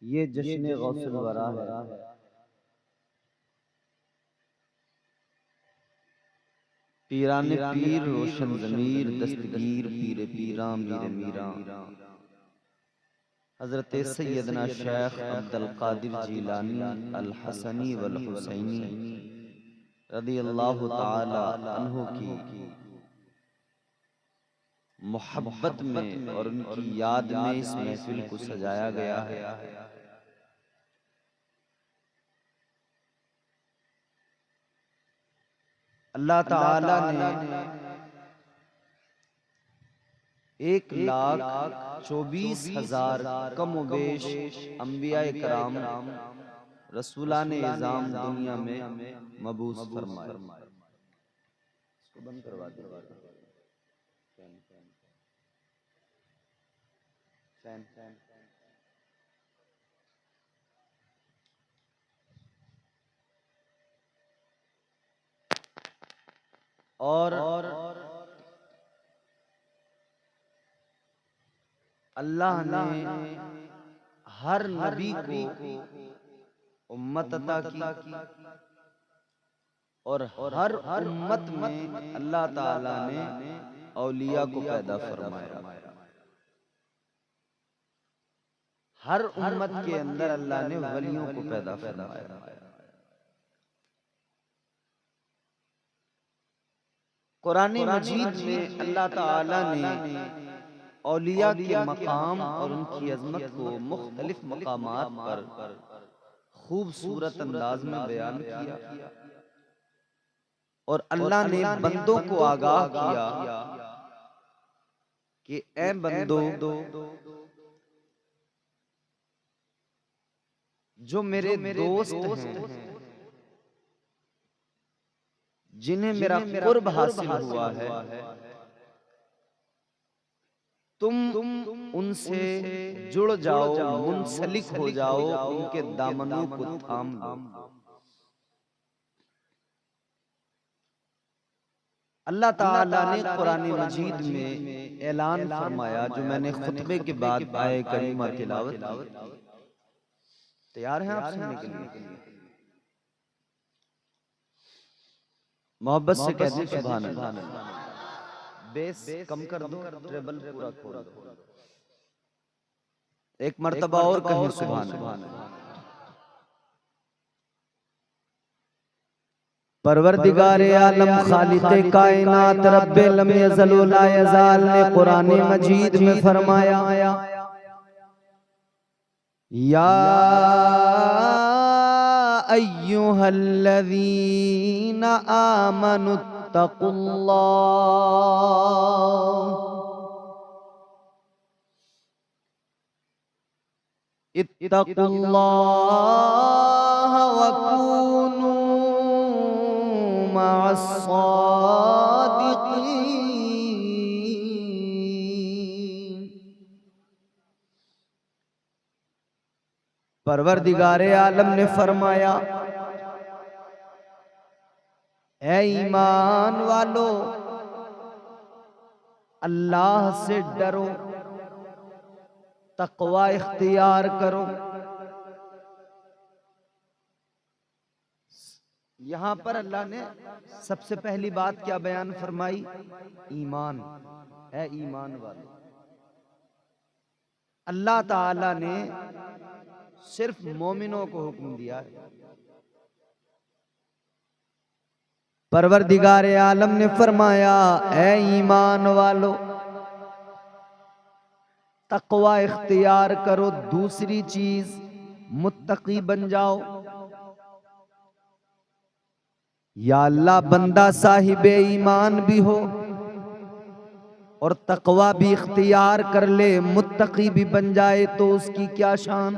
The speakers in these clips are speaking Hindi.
ये जश्न गौसुल वरा है। पीराने पीर रोशन ज़मीर दस्तगीर पीरे पीरा मीर मीरा हज़रत सैयदना शेख अब्दुल कादिर जीलानी अल हसनी वल हुसैनी रज़ियल्लाहु ताला अन्हु की मोहब्बत में और उनकी याद में इस महफिल को सजाया गया है। अल्लाह ताला ने 1,24,000 कमोबेश अंबिया कराम रसूलाने इज़ाम दुनिया में मबूस फरमाए। इसको बंद करवा दो। और अल्लाह ने हर नबी को उम्मत अता की और हर उम्मत में अल्लाह ताला ने औलिया को पैदा फरमाया। हर उम्मत के अंदर अल्लाह ने वलियों को पैदा फरमाया। कुरान मजीद में अल्लाह ताला ने औलिया के मकाम और उनकी अजमत को मुख्तलिफ मकामात पर खूबसूरत अंदाज में बयान किया और अल्लाह ने बंदों को आगाह किया कि ए बंदो, जो मेरे दोस्त हैं, जिन्हें मेरा कुर्ब हासिल हुआ है, तुम उनसे जुड़ जाओ, मुंसलिक हो जाओ, उनके दामनों को थाम लो। अल्लाह ताला ने कुरान मजीद में ऐलान फरमाया, जो मैंने खुतबे के बाद आए करीमा तिलावत की। तैयार हैं आप सुनने के लिए? मोहब्बत से कहते हैं सुभान अल्लाह। बेस कम कर दो, ट्रेबल पूरा खोल दो। एक मर्तबा और कहें सुभान अल्लाह। परवरदिगारे आलम खालिक़े कायनात रब्बे लम यज़ल व ला यज़ाल ने कुरान मजीद में फरमाया, या अय्युहल्लज़ीना इत्तक़ुल्लाह व कूनू मअस्सादिक़ीन। परवरदिगारे आलम ने फरमाया, ऐ ईमान वालो, अल्लाह से डरो, तक़वा इख्तियार करो। यहां पर अल्लाह ने सबसे पहली बात क्या बयान फरमाई? ईमान। है ईमान वाले, अल्लाह ताला ने सिर्फ मोमिनों को हुक्म दिया है। परवरदिगारे आलम ने फरमाया, ऐ ईमान वालो, तक़वा इख्तियार करो। दूसरी चीज, मुत्तकी बन जाओ। या अल्लाह, बंदा साहिबे ईमान भी हो और तक़वा भी इख्तियार कर ले, मुत्तकी भी बन जाए, तो उसकी क्या शान।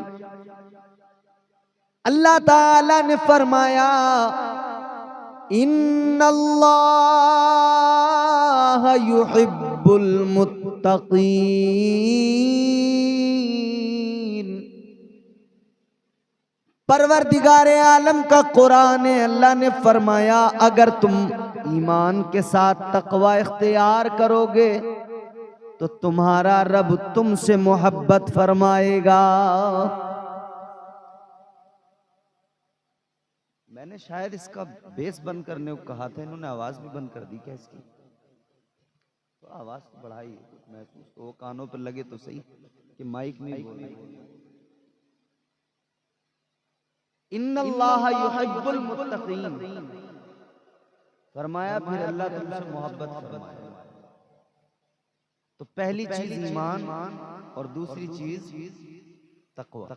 अल्लाह ताला ने फरमाया, इन्नल्लाह युहिब्बुल मुत्तकीन। परवरदिगारे आलम का कुरान है, अल्लाह ने फरमाया, अगर तुम ईमान के साथ तक़वा इख्तियार करोगे तो तुम्हारा रब तुमसे मोहब्बत फरमाएगा। मैंने शायद इसका बेस बंद करने को कहा था, इन्होंने आवाज भी बंद कर दी क्या इसकी? तो आवाज तो बढ़ाई, महसूस तो वो कानों पर लगे तो सही कि माइक नहीं बोल रही। इन्नल्लाह युहिब्बुल मुत्तकीन, फरमाया फिर अल्लाह तुमसे मोहब्बत फरमाए। तो पहली चीज ईमान और दूसरी चीज तकवा।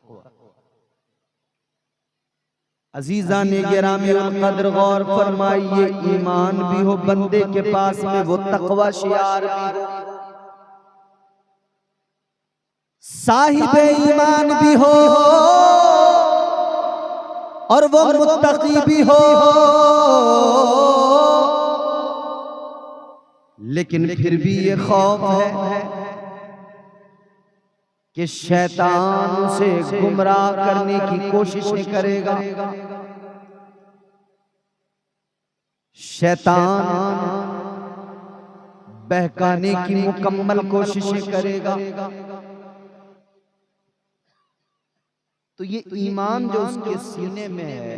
अजीजा ने गिरामी कद्र गौर फरमाइए, ईमान भी हो बंदे के पास में, वो तकवा शियार भी हो, साहिबे ईमान भी हो और वो मुत्तकी भी हो, लेकिन फिर भी ये खौफ है कि शैतान उसे गुमराह करने की कोशिशें करेगा, शैतान बहकाने की मुकम्मल कोशिशें करेगा। तो ये ईमान जो उसके सीने में है,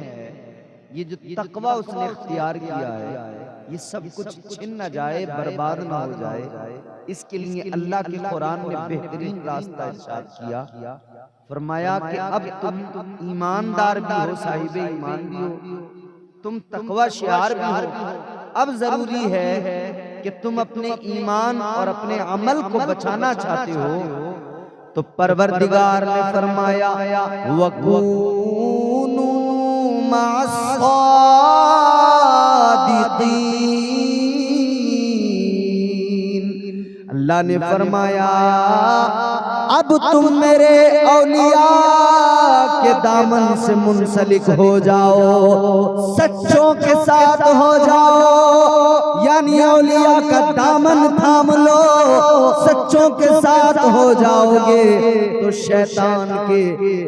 ये जो तकवा उसने इख्तियार किया है, ये सब कुछ छिन न जाए, बर्बाद न हो जाए, इसके लिए अल्लाह के कुरान ने बेहतरीन रास्ता इरशाद किया। फरमाया कि अब तुम ईमानदार भी हो, साहिबे ईमान भी हो, तुम तकवा शियार भी हो। अब जरूरी है कि तुम अपने ईमान और अपने अमल को बचाना चाहते हो, तो परवरदिगार ने फरमाया वकूनू मअस्सादिकीन, अल्लाह ने फरमाया अब तुम मेरे औलिया के दामन से मुंसलिक हो जाओ, सच्चों के साथ हो जाओ, यानी औलिया का दामन थाम लो, सच्चों के साथ हो जाओगे तो शैतान के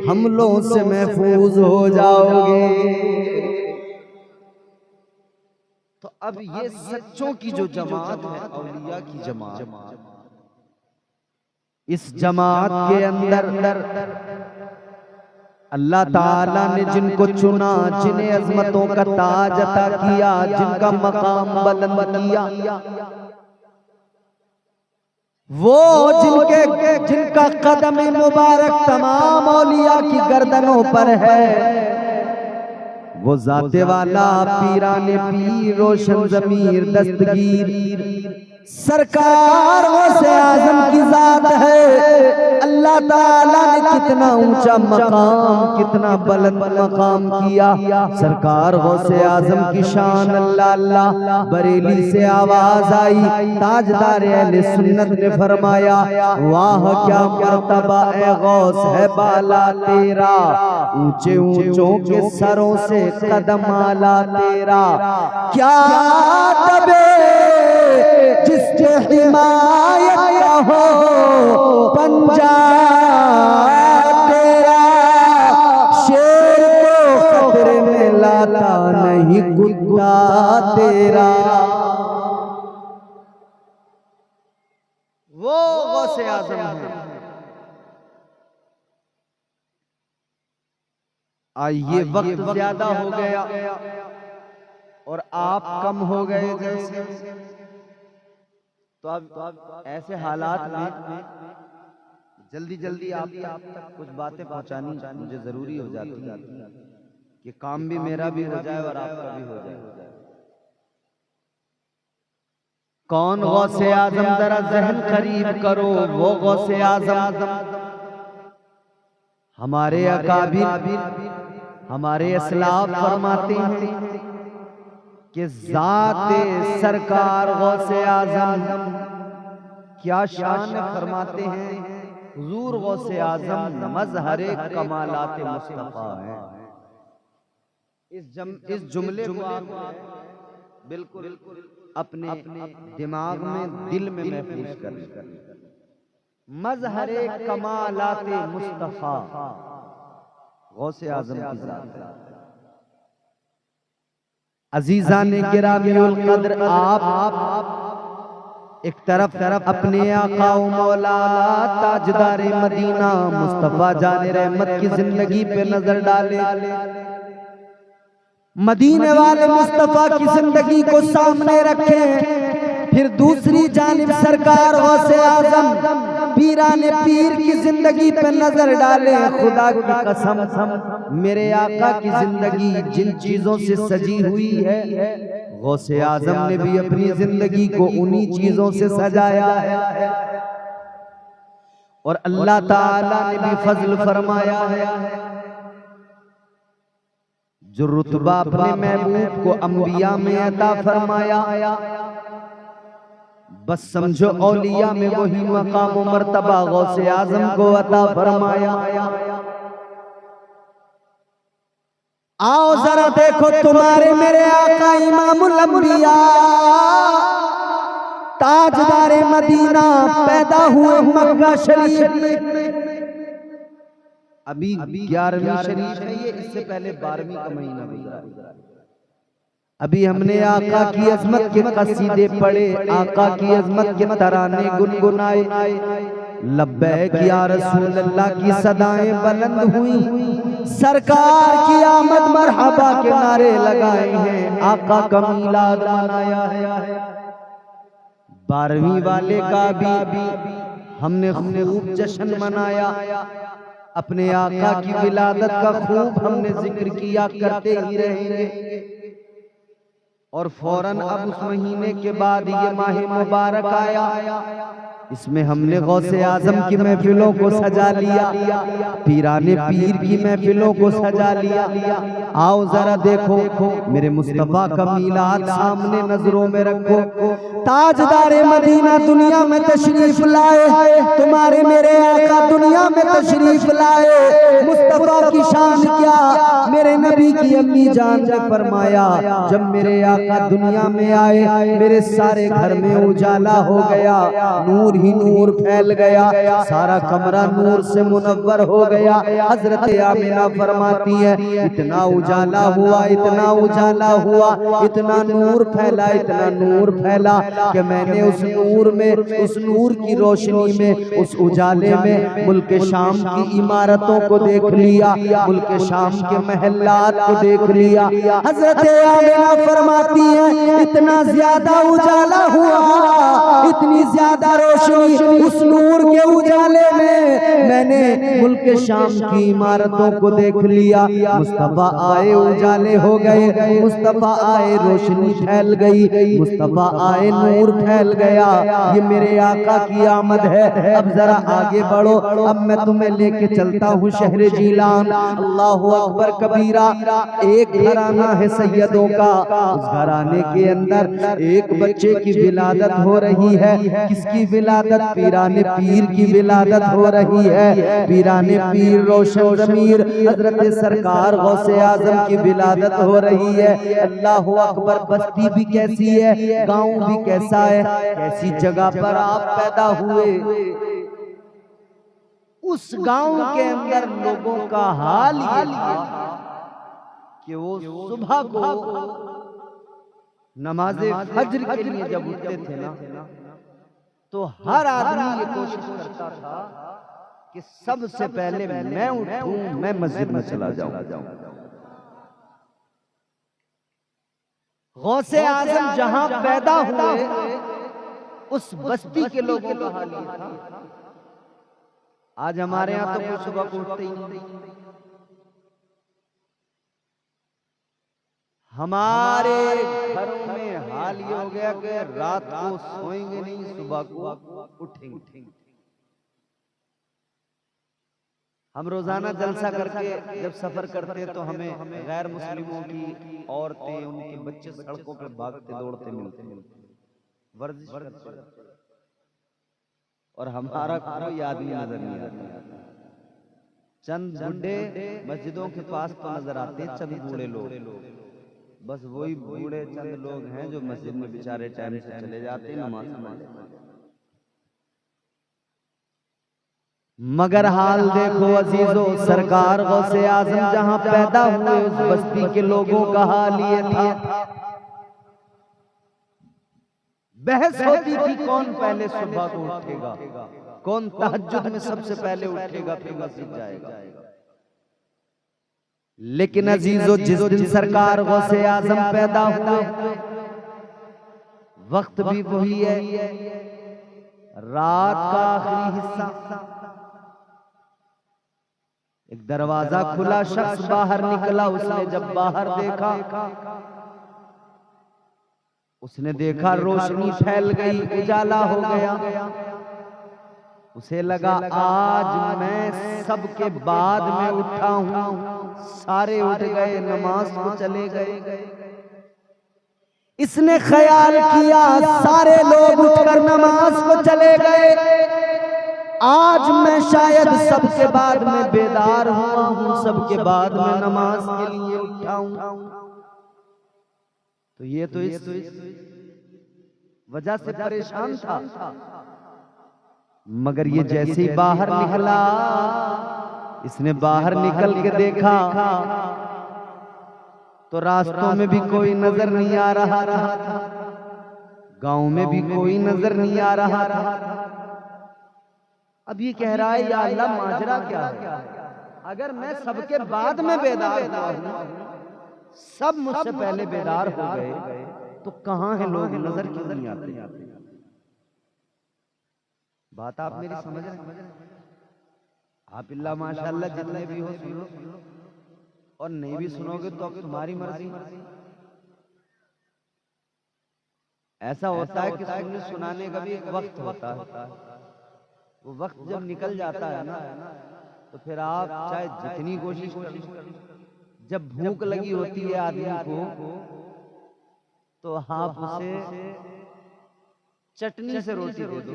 हमलों से महफूज हो जाओगे। तो अब ये सच्चों की जो जमात है, औलिया की जमात, इस जमात के अंदर अल्लाह ताला ने जिनको चुना, जिन्हें अजमतों का ताज अता किया, जिनका मकाम बुलंद किया, वो जिनका कदम मुबारक तमाम औलिया की गर्दनों पर है, वो जाते वाला पीराने पीर रोशन ज़मीर दस्तगीर सरकार गौसे आज़म की जात है। अल्लाह ताला ने कितना ऊंचा मकाम, कितना बुलंद मकाम किया। सरकार गौसे आज़म की शान अल्लाह अल्लाह। बरेली से आवाज आई, ताजदार अहले सुन्नत ने फरमाया वाह क्या मर्तबा ए गौस है बाला तेरा, ऊंचे ऊंचों के सरों से कदम आला तेरा, क्या तबे जिसके हिमायत का हो पंजा तेरा, शेर को खतरे में लाता नहीं कुत्ता तेरा। वो गौसे आज़म है। आइए वक्त ज्यादा हो गया और आप कम हो गए जैसे, तो अब ऐसे हालात में जल्दी जल्दी आप तक कुछ बातें पहुंचानी मुझे जरूरी हो जाती है कि काम भी मेरा भी हो जाए और आपका भी हो जाए। कौन गौसे आज़म, जरा जहन करीब करो, वो गौसे आज़म हमारे अकाबिर हमारे असलाफ फरमाते हैं कि ज़ाते सरकार गौसे आज़म क्या शान फरमाते हैं, हुजूर गौसे आज़म मज़हरे कमालाते मुस्तफ़ा है। इस जुमले को आप बिल्कुल अपने दिमाग में, दिल में महफूज करें। मज़हरे कमालाते मुस्तफ़ा गौसे आज़म की ज़ात है। अजीजा ने गिरामीउल कद्र, आप एक तरफ अपने आका मौला ताजदारे मदीना मुस्तफा जाने रहमत की जिंदगी पे नजर डाले, मदीने वाले मुस्तफा की जिंदगी को सामने रखें, फिर दूसरी जानिब सरकार गौसे आजम पीराने पीर की जिंदगी पे नजर डाले। खुदा की कसम मेरे आका की जिंदगी जिन चीजों से सजी हुई है, गौसे आजम ने भी अपनी जिंदगी को उन्हीं चीजों से सजाया है। और अल्लाह ताला ने भी फजल फरमाया है, जो रुतबा अपने महबूब को अंबिया में अता फरमाया, बस समझो औलिया में वही मकाम व मर्तबा गौसे आजम को अता फरमाया। आओ जरा देखो तुम्हारे मेरे आका इमामुल अंबिया ताजदारे मदीना पैदा हुए मक्का शरीफ में। अभी 11वीं शरीफ है ये, इससे पहले 12वीं का महीना गुजरा। अभी हमने आका की अजमत के कसीदे पढ़े, आका की अजमत के तराने गुनगुनाए, लब्बैक या रसूल अल्लाह की सदाएं बुलंद हुई, सरकार की आमद मरहबा के नारे लगाए हैं, आका का मीलाद मनाया है। 12वीं वाले का भी हमने खूब जश्न मनाया, अपने आका की विलादत का खूब हमने जिक्र किया, करते ही रहेंगे। और फौरन अब उस महीने के बाद ये माह मुबारक आया, इसमें हमने गौसे आजम की महफिलों को सजा लिया, पीराने पीर की महफिलों को सजा लिया। आओ जरा देखो मेरे मुस्तफा का मीलाद सामने नजरों में रखो। ताजदारे मदीना दुनिया में तशरीफ लाए, तुम्हारे मेरे आका दुनिया में तशरीफ लाए। मुस्तफा की शान क्या, मेरे नबी की अम्मी जान ने फरमाया, जब मेरे आका दुनिया में आए मेरे सारे घर में उजाला हो गया, नूर ही नूर फैल गया, सारा कमरा नूर से मुनव्वर हो गया। हजरत आमिना फरमाती है, इतना उजाला हुआ, इतना उजाला हुआ, इतना नूर फैला, इतना नूर फैला कि मैंने उस नूर में, उस नूर की रोशनी में, उस उजाले में मुल्क शाम की इमारतों को देख लिया, मुल्क शाम के महल्लात को देख लिया। हजरत आमिना फरमाती है, इतना ज्यादा उजाला हुआ, इतनी ज्यादा रोशनी उस नूर के उजाले में, मैंने मुल्क शाम की इमारतों को देख लिया। मुस्तफा आए उजाले हो गए, मुस्तफा आए रोशनी फैल गई, मुस्तफा आए नूर फैल गया। ये मेरे आका की आमद है। अब जरा आगे बढ़ो, अब मैं तुम्हें लेके चलता हूँ शहर जीलान। अल्लाहु अकबर कबीरा। एक घराना है सैयदों का, उस घराने के अंदर एक बच्चे की विलादत हो रही है। किसकी विलादत? पीराने पीर की विलादत हो रही है। पीराने पीर रोशन ज़मीर हजरत सरकार गौसे आजम की विलादत हो रही है। अल्लाह अकबर। बस्ती भी कैसी है, गांव भी कैसा है, कैसी जगह पर आप पैदा हुए। उस गांव के अंदर लोगों का हाल ये था कि वो सुबह को नमाज़े फज्र के लिए जब उठते थे ना, तो हर आदमी ये कोशिश करता था कि सबसे पहले मैं उठूं, मैं मस्जिद में चला जाऊं। गौसे आजम जहां पैदा हुए उस बस्ती के लोगों का हाल ये था। आज हमारे यहाँ तो कोई सुबह को उठते ही नहीं। हमारे घरों में हाल ये हो गया कि रात को सोएंगे नहीं, सुबह को उठेंगे। हम रोजाना जलसा करके जब सफर करते तो हमें गैर मुस्लिमों की औरतें, उनके बच्चे सड़कों पर भागते दौड़ते मिलते, वर्जिश करते, और हमारा कोई आदमी नजर नहीं आता। चंद बूढ़े मस्जिदों के पास तो नजर आते, चंद बूढ़े लोग, बस वही बूढ़े चंद लोग हैं जो मस्जिद में बेचारे टाइम से चले जाते नमाज पढ़ने। मगर हाल देखो अजीजों, सरकार गौसे आजम जहां पैदा हुए उस बस्ती के लोगों का हाल ये था। बहस होती थी कौन पहले सुबह को उठेगा, कौन तहज्जुद में सबसे पहले उठेगा फिर मस्जिद जाएगा। लेकिन अजीजों, जिस दिन सरकार गौसे आजम पैदा हुए, वक्त भी वही है, रात का आखिरी हिस्सा। एक दरवाजा खुला, शख्स बाहर निकला। उसने जब बाहर देखा, उसने देखा रोशनी फैल गई, उजाला हो गया। उसे लगा आज मैं सबके बाद में उठा हूं। सारे उठ गए, नमाज को चले गए। इसने ख्याल किया सारे लोग उठकर नमाज को चले गए, आज मैं शायद सबके बाद में बेदार हुआ हूं, सबके बाद में नमाज के लिए उठा हूं। तो ये तो इस वजह से परेशान था। मगर ये जैसे ही बाहर निकला, इसने बाहर निकल के देखा तो रास्तों में भी कोई नजर नहीं आ रहा था, गांव में भी कोई नजर नहीं आ रहा था। अब ये कह रहा है, या अल्लाह माजरा क्या है? अगर मैं सबके बाद में बेदार हुआ हूं, सब मुझसे पहले बेदार हो गए, तो कहां है लोग? नजर क्यों नहीं आते? बात आप मेरी समझ रहे हैं? आप इल्ला माशाअल्लाह जितने भी हो सुन लो, और नहीं भी सुनोगे तो अब तुम्हारी मर्जी। ऐसा होता है कि सुनने सुनाने का भी एक वक्त होता है। वो वक्त जब निकल जाता है ना, तो फिर आप चाहे जितनी कोशिश करो, जब भूख लगी होती है आदमी को, तो आप उसे चटनी से रोटी दे दो,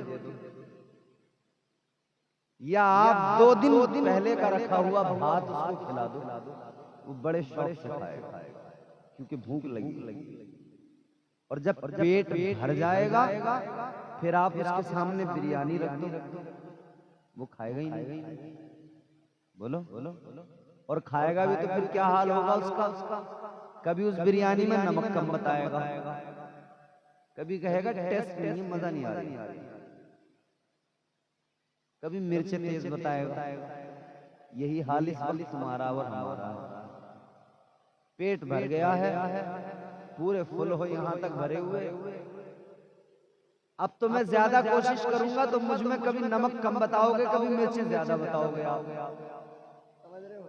या आप 2 दिन पहले का रखा हुआ भात उसको खिला दो, वो बड़े शौक से खाएगा, क्योंकि भूख लगी। और जब पेट भर जाएगा, फिर आप उसके सामने बिरयानी रख दो, वो खाएगा ही नहीं। बोलो। और खाएगा भी तो फिर क्या हाल होगा उसका? कभी उस बिरयानी में नमक कम बताएगा, कभी कहेगा टेस्ट नहीं है, मजा नहीं आ रही, कभी मिर्चें तेज बताएगा। यही हाल इस वक्त तुम्हारा और हमारा। पेट भर गया है, पूरे फुल हो यहां तक भरे हुए। अब तो मैं ज्यादा कोशिश करूंगा तो मुझ में कभी नमक कम बताओगे, कभी मिर्चें ज्यादा बताओगे आप। समझ रहे हो?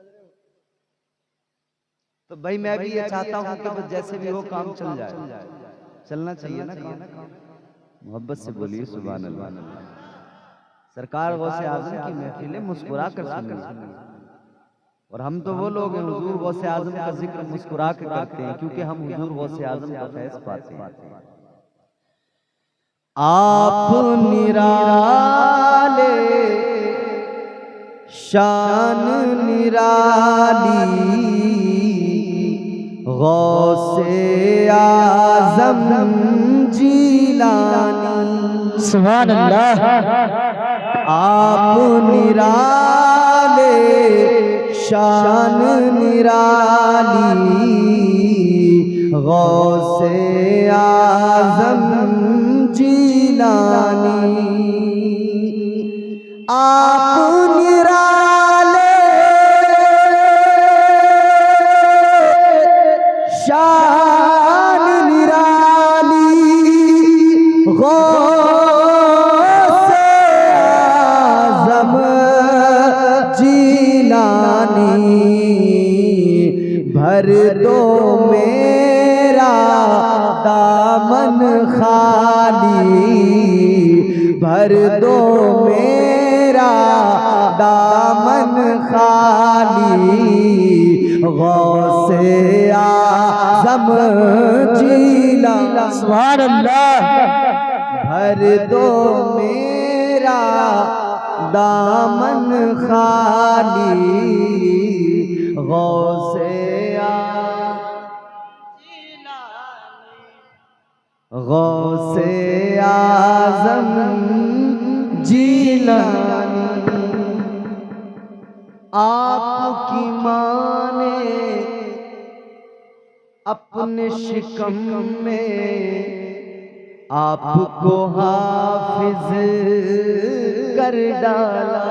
तो भाई मैं भी ये चाहता हूं कि जैसे भी हो काम चल जाए, चलना चाहिए ना काम। मोहब्बत से बोलिए सुभान अल्लाह। सरकार गौसे आजम की महफिलें मुस्कुरा कर सुनिए, और हम तो वो लोग हैं हुजूर गौसे आजम का जिक्र मुस्कुरा के करते हैं, क्योंकि हम हुजूर गौसे आजम का फैज़ पाते हैं। आप निराले शान निराली, गौसे आजम जीलानी। सुभान अल्लाह। आप निराले शान निराली, गौसे आजम जीलानी। आप निराले शान निराली, भर दो मेरा दामन खाली, भर दो मेरा दामन खाली, गौसे आज़म जीलानी। सुभान अल्लाह। भर दो मेरा दामन खाली, गौसे आज़म जीलानी। आपकी माँ ने अपने शिकम में आपको हाफिज कर डाला।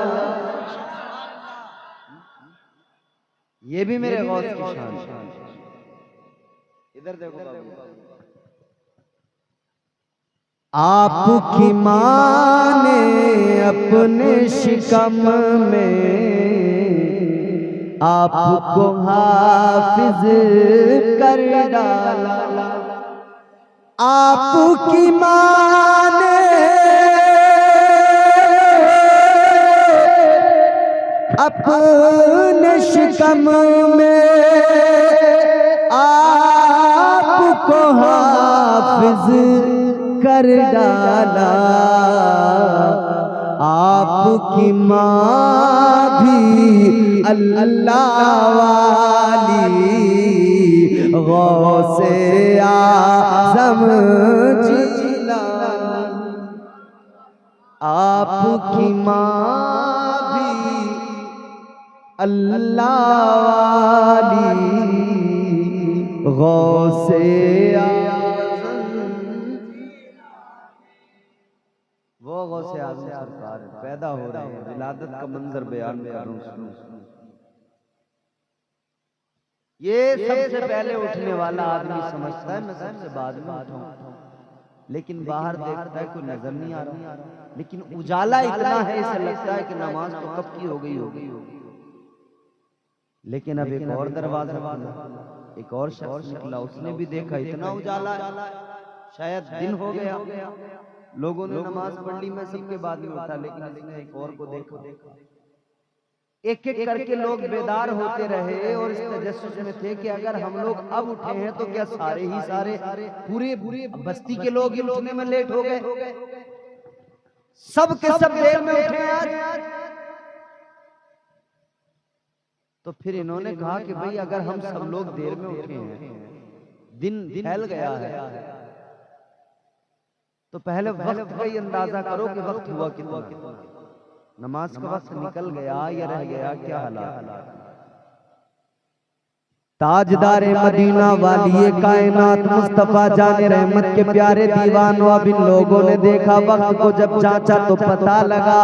ये भी मेरे गौस की शान है। इधर देखो बाबू, आपकी माँ ने अपने शिकम में आपको हाफिज कर डाला। आपकी माँ ने अपने शिकम में आपको हाफिज कर डाला। आपकी माँ भी अल्लाह वाली गौसे आज़म जिलानी। आपकी माँ भी अल्लाह वाली गौसे वो गौसे आज़म सरकार पैदा हो रहे हैं। विलादत का मंजर बयान कर रहा हूं। ये सबसे पहले उठने वाला आदमी समझता है मैं सबसे बाद में उठाऊं, लेकिन बाहर देखता है कोई नजर नहीं आ रहा, लेकिन उजाला इतना है इसे लगता है कि नमाज तो कब की हो गई होगी। लेकिन अब एक और दरवाजा खुला, एक और शख्स निकला, उसने भी देखा इतना उजाला है, शायद दिन हो गया, लोगों ने नमाज पढ़ ली, मैं सबके बाद में उठा, लेकिन इसने एक और को देखा। एक एक करके लोग बेदार होते रहे और इस तजस्सुस में थे कि अगर हम लोग अब उठे हैं तो क्या सारे ही सारे पूरे बस्ती के लोग ही उठने में लेट हो गए? सब के सब देर में उठे आज। तो फिर इन्होंने कहा कि भाई अगर हम सब लोग देर में उठे हैं, दिन फैल गया है, तो पहले वक्त का ही अंदाजा करो कि वक्त हुआ कितना, नमाज का वक्त निकल गया या रह गया, क्या हालात। ताजदार मदीना वाली कायनात मुस्तफा जाने रहमत के प्यारे दीवानों, अब इन लोगों ने देखा वक्त को, जब जांचा तो पता लगा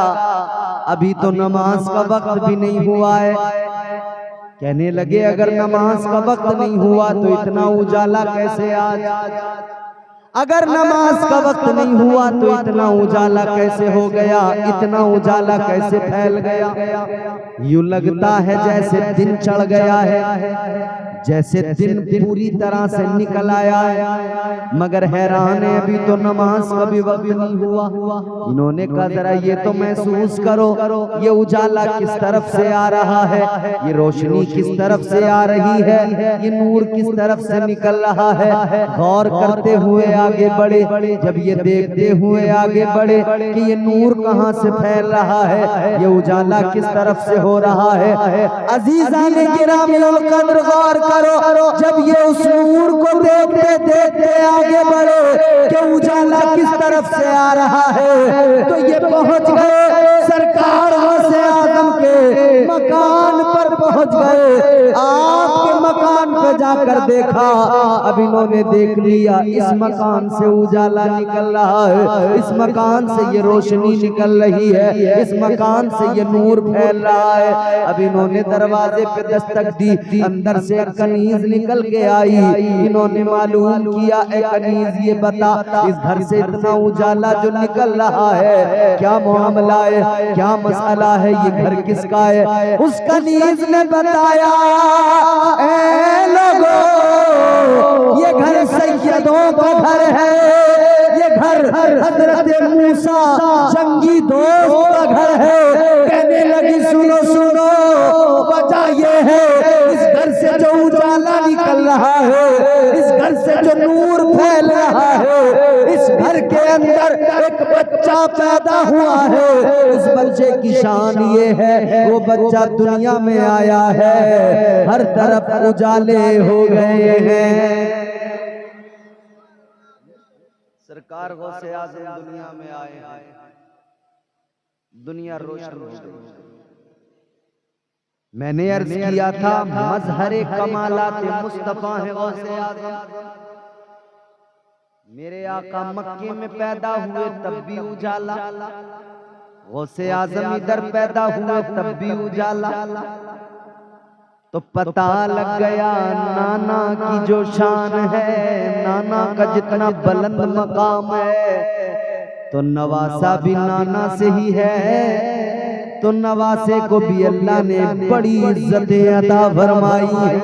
अभी तो नमाज का वक्त भी नहीं हुआ है। कहने लगे अगर नमाज का वक्त नहीं हुआ तो इतना उजाला कैसे आज? अगर नमाज का वक्त नहीं हुआ तो इतना उजाला कैसे हो गया? इतना उजाला कैसे फैल गया? यूं लगता है जैसे दिन चढ़ गया है, जैसे दिन पूरी तरह से निकल आया है, मगर हैरान है अभी तो नमाज का भी वक्त नहीं हुआ। इन्होंने कहा जरा ये तो महसूस करो, ये उजाला किस तरफ से आ रहा है, ये रोशनी किस तरफ से आ रही है, ये नूर किस तरफ से निकल रहा है। गौर करते हुए आगे बढ़े, जब ये देखते हुए आगे बढ़े कि ये नूर कहां से फैल रहा है, ये उजाला किस तरफ से हो रहा है। अजीज़ाने गिरामिल कद्र गौर करो, जब ये उस नूर को देखते देखते आगे बढ़े कि उजाला किस तरफ से आ रहा है, तो ये पहुंच गए सरकार गौसे आज़म के मकान पर पहुंच गए। आपके मकान पे जाकर देखा, अब इन्होंने देख लिया इस मकान से उजाला निकल रहा है, इस मकान से ये रोशनी निकल रही है, इस मकान से ये नूर फैल रहा है। अब इन्होंने दरवाजे पे दस्तक दी, अंदर से एक कनीज निकल के आई। इन्होंने मालूम किया ए कनीज ये बता इस घर से इतना उजाला जो निकल रहा है क्या मामला है, क्या मसला है, ये घर किसका है? उस कनीज ने बताया ए लोगों, ये घर सैयदों का घर है, ये घर हजरत मूसा जंगी दोस्त का घर है। कहने लगी सुनो सुनो, वजह ये है इस घर से जो उजाला निकल रहा है, इस घर से जो नूर फैल रहा है, इस घर के अंदर एक बच्चा पैदा हुआ है। उस बच्चे की शान ये है वो बच्चा दुनिया में आया है, हर तरफ उजाले हो गए हैं। सरकार गौसे आज़म दुनिया में आए हैं, दुनिया रोशन हो गई। मैंने अर्ज किया था मजहरे कमालात मुस्तफा है गौसे आज़म। मेरे आका मक्के में पैदा हुए तब भी उजाला, गौसे आज़म इधर पैदा हुए तब भी उजाला। तो पता लग गया नाना की जो शान है, नाना का जितना बुलंद मकाम है, तो नवासा भी नाना से ही है। तो नवासे को भी अल्लाह ने बड़ी इज्जतें अता फरमाई है,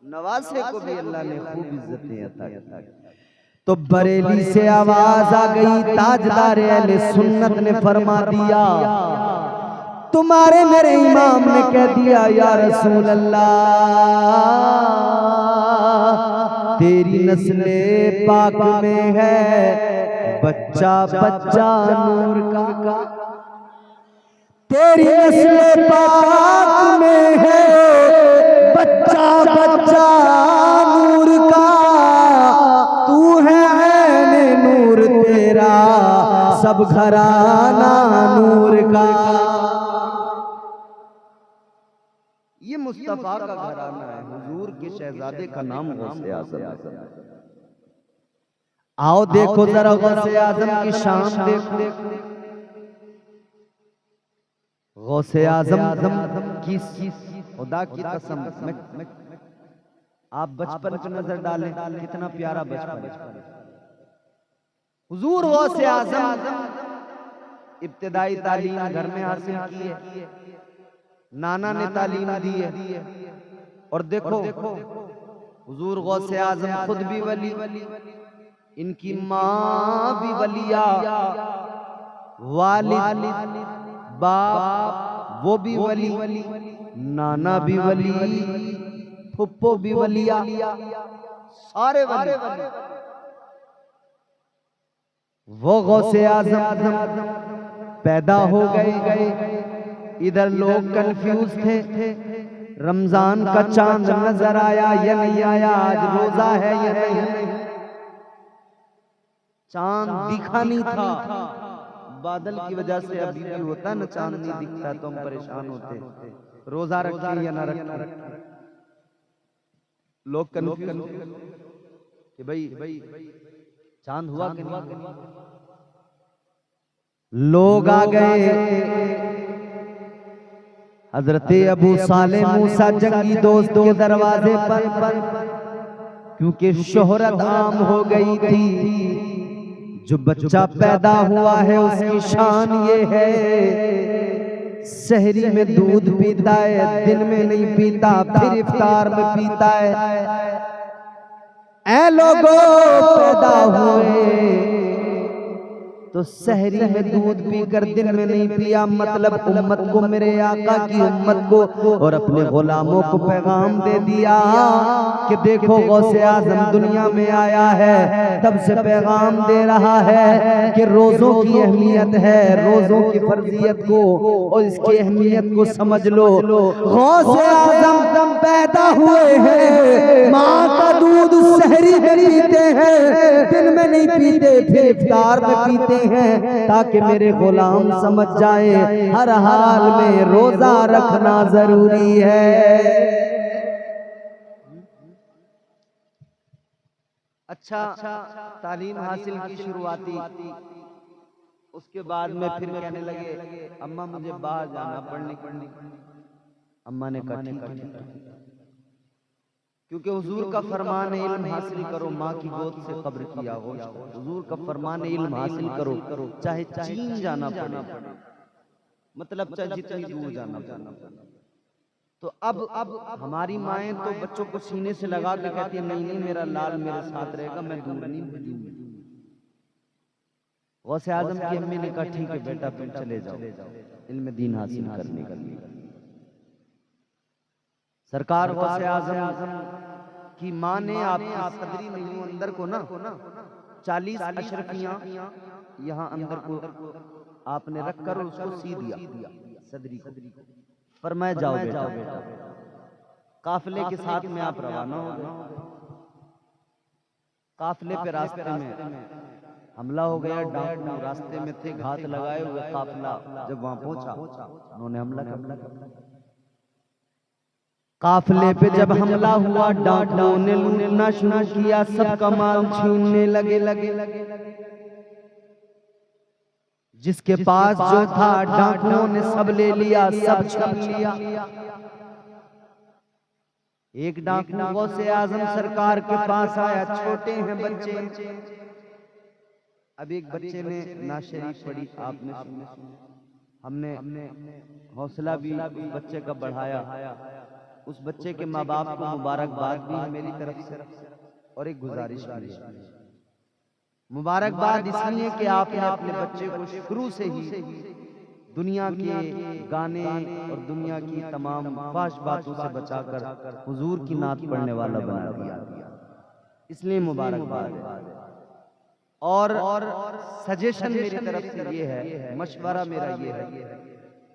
नवासे को भी अल्लाह ने खूब इज्जतें अता की। तो बरेली से आवाज आ गई, ताजदार अहले सुन्नत ने फरमा दिया, तुम्हारे मेरे इमाम ने कह दिया या रसूल अल्लाह, तेरी नस्ले पाक में है बच्चा बच्चा नूर का, तेरी नस्ले पाक में है बच्चा बच्चा नूर का, तू है ऐने नूर तेरा सब घराना नूर का। ये मुस्तफा का घराना है, हुजूर के शहजादे का नाम गौसे आजम। आओ देखो जरा गौसे आजम की शान देखो, गौसे आजम की खुदा की कसम, आप बचपन पे नजर डालें, कितना प्यारा बचपन। हुजूर गौसे आजम इब्तिदाई तालीम घर में हासिल की है, नाना ने तालीम दी है। और देखो हुजूर गौसे आजम खुद भी वली, इनकी माँ भी वलिया, वालिद बाप वो भी वली, नाना भी वली, फुप्पो भी वलिया, सारे वली। वो गौसे आजम पैदा हो गए, इधर लोग कंफ्यूज थे, रमजान का चांद नजर आया या नहीं आया, आज रोजा है या नहीं, चांद दिखा नहीं था, बादल की वजह से अभी भी होता ना, चांद नहीं दिखता तो हम परेशान होते, रोजा रखें या ना रखें। लोग कंफ्यूज कि भाई चांद हुआ कि नहीं। लोग आ गए, हजरत अबू साले मूसा जंगी दोस्त के दरवाजे पर, क्योंकि शोहरत आम हो गई थी, जो बच्चा पैदा हुआ है उसकी शान ये है, सहरी में दूध पीता है, दिन में नहीं पीता, फिर इफ्तार में पीता है। ऐ लोगों पैदा हुए तो सहरी में दूध पीकर दिन में नहीं पिया, मतलब उम्मत को, मेरे आका की उम्मत को और अपने गुलामों को पैगाम दे दिया कि देखो गौसे आजम दुनिया में आया है, तब से पैगाम दे रहा है कि रोजों की अहमियत है, रोजों की फर्जियत को और इसकी अहमियत को समझ लो। गौसे आजम पैदा हुए हैं, माँ का दूध सहरी में पीते हैं, दिन में नहीं पीते, फिर इफ्तार में पीते हैं, ताकि मेरे गुलाम समझ जाए हर हाल में रोजा रखना जरूरी है। अच्छा तालीम हासिल की शुरुआती, उसके बाद में फिर कहने लगे अम्मा मुझे बाहर जाना पढ़ने। अम्मा ने कहा ठीक है, क्योंकि हुजूर का फरमान है इल्म हासिल करो, माँ की गोद से कब्र की आगोश। हुजूर का फरमान है इल्म हासिल करो, चाहे चीन जाना पड़े, मतलब चाहे जितनी दूर जाना पड़े। तो अब हमारी माएँ तो बच्चों को सीने से लगा के कहती है नहीं मेरा लाल मेरे साथ रहेगा, मैं दूर नहीं भेजूंगी। गौसे आजम की अम्मी ने कहा ठीक है बेटा तुम चले जाओ इल्म दीन हासिल करने के लिए। सरकार गौसे आजम की माँ ने आपकी सदरी में अंदर को ना 40 अशरफियां यहाँ अंदर को आपने रखकर उसको सी दिया सदरी को, फरमाया जाओ बेटा। काफिले के साथ में आप रवाना हो गए। काफिले पे रास्ते में हमला हो गया, डाकू रास्ते में थे, घात लगाए हुए। काफिला जब वहां पहुंचा उन्होंने हमला कर। काफिले पे जब हमला हुआ डाकुओं ने लूटना शुरू किया, सबका माल छीनने लगे। जिसके पास जो था डाकुओं ने सब ले लिया, सब छीन लिया। एक डाकू गौसे आजम सरकार के पास आया, छोटे हैं बच्चे। अब एक बच्चे ने नाशरीफ पढ़ी, आपने सुनी, हमने हौसला भी उस बच्चे का बढ़ाया। उस बच्चे के माँ बाप को मुबारकबाद भी है मेरी तरफ से, और एक गुजारिश भी है। मुबारकबाद इसलिए कि आपने अपने बच्चे को शुरू से ही दुनिया के गाने और दुनिया की तमाम फाश बातों से बचाकर हुजूर की नात पढ़ने वाला बना दिया, इसलिए मुबारकबाद है। और सजेशन मेरी तरफ से ये है, मशवरा मेरा ये है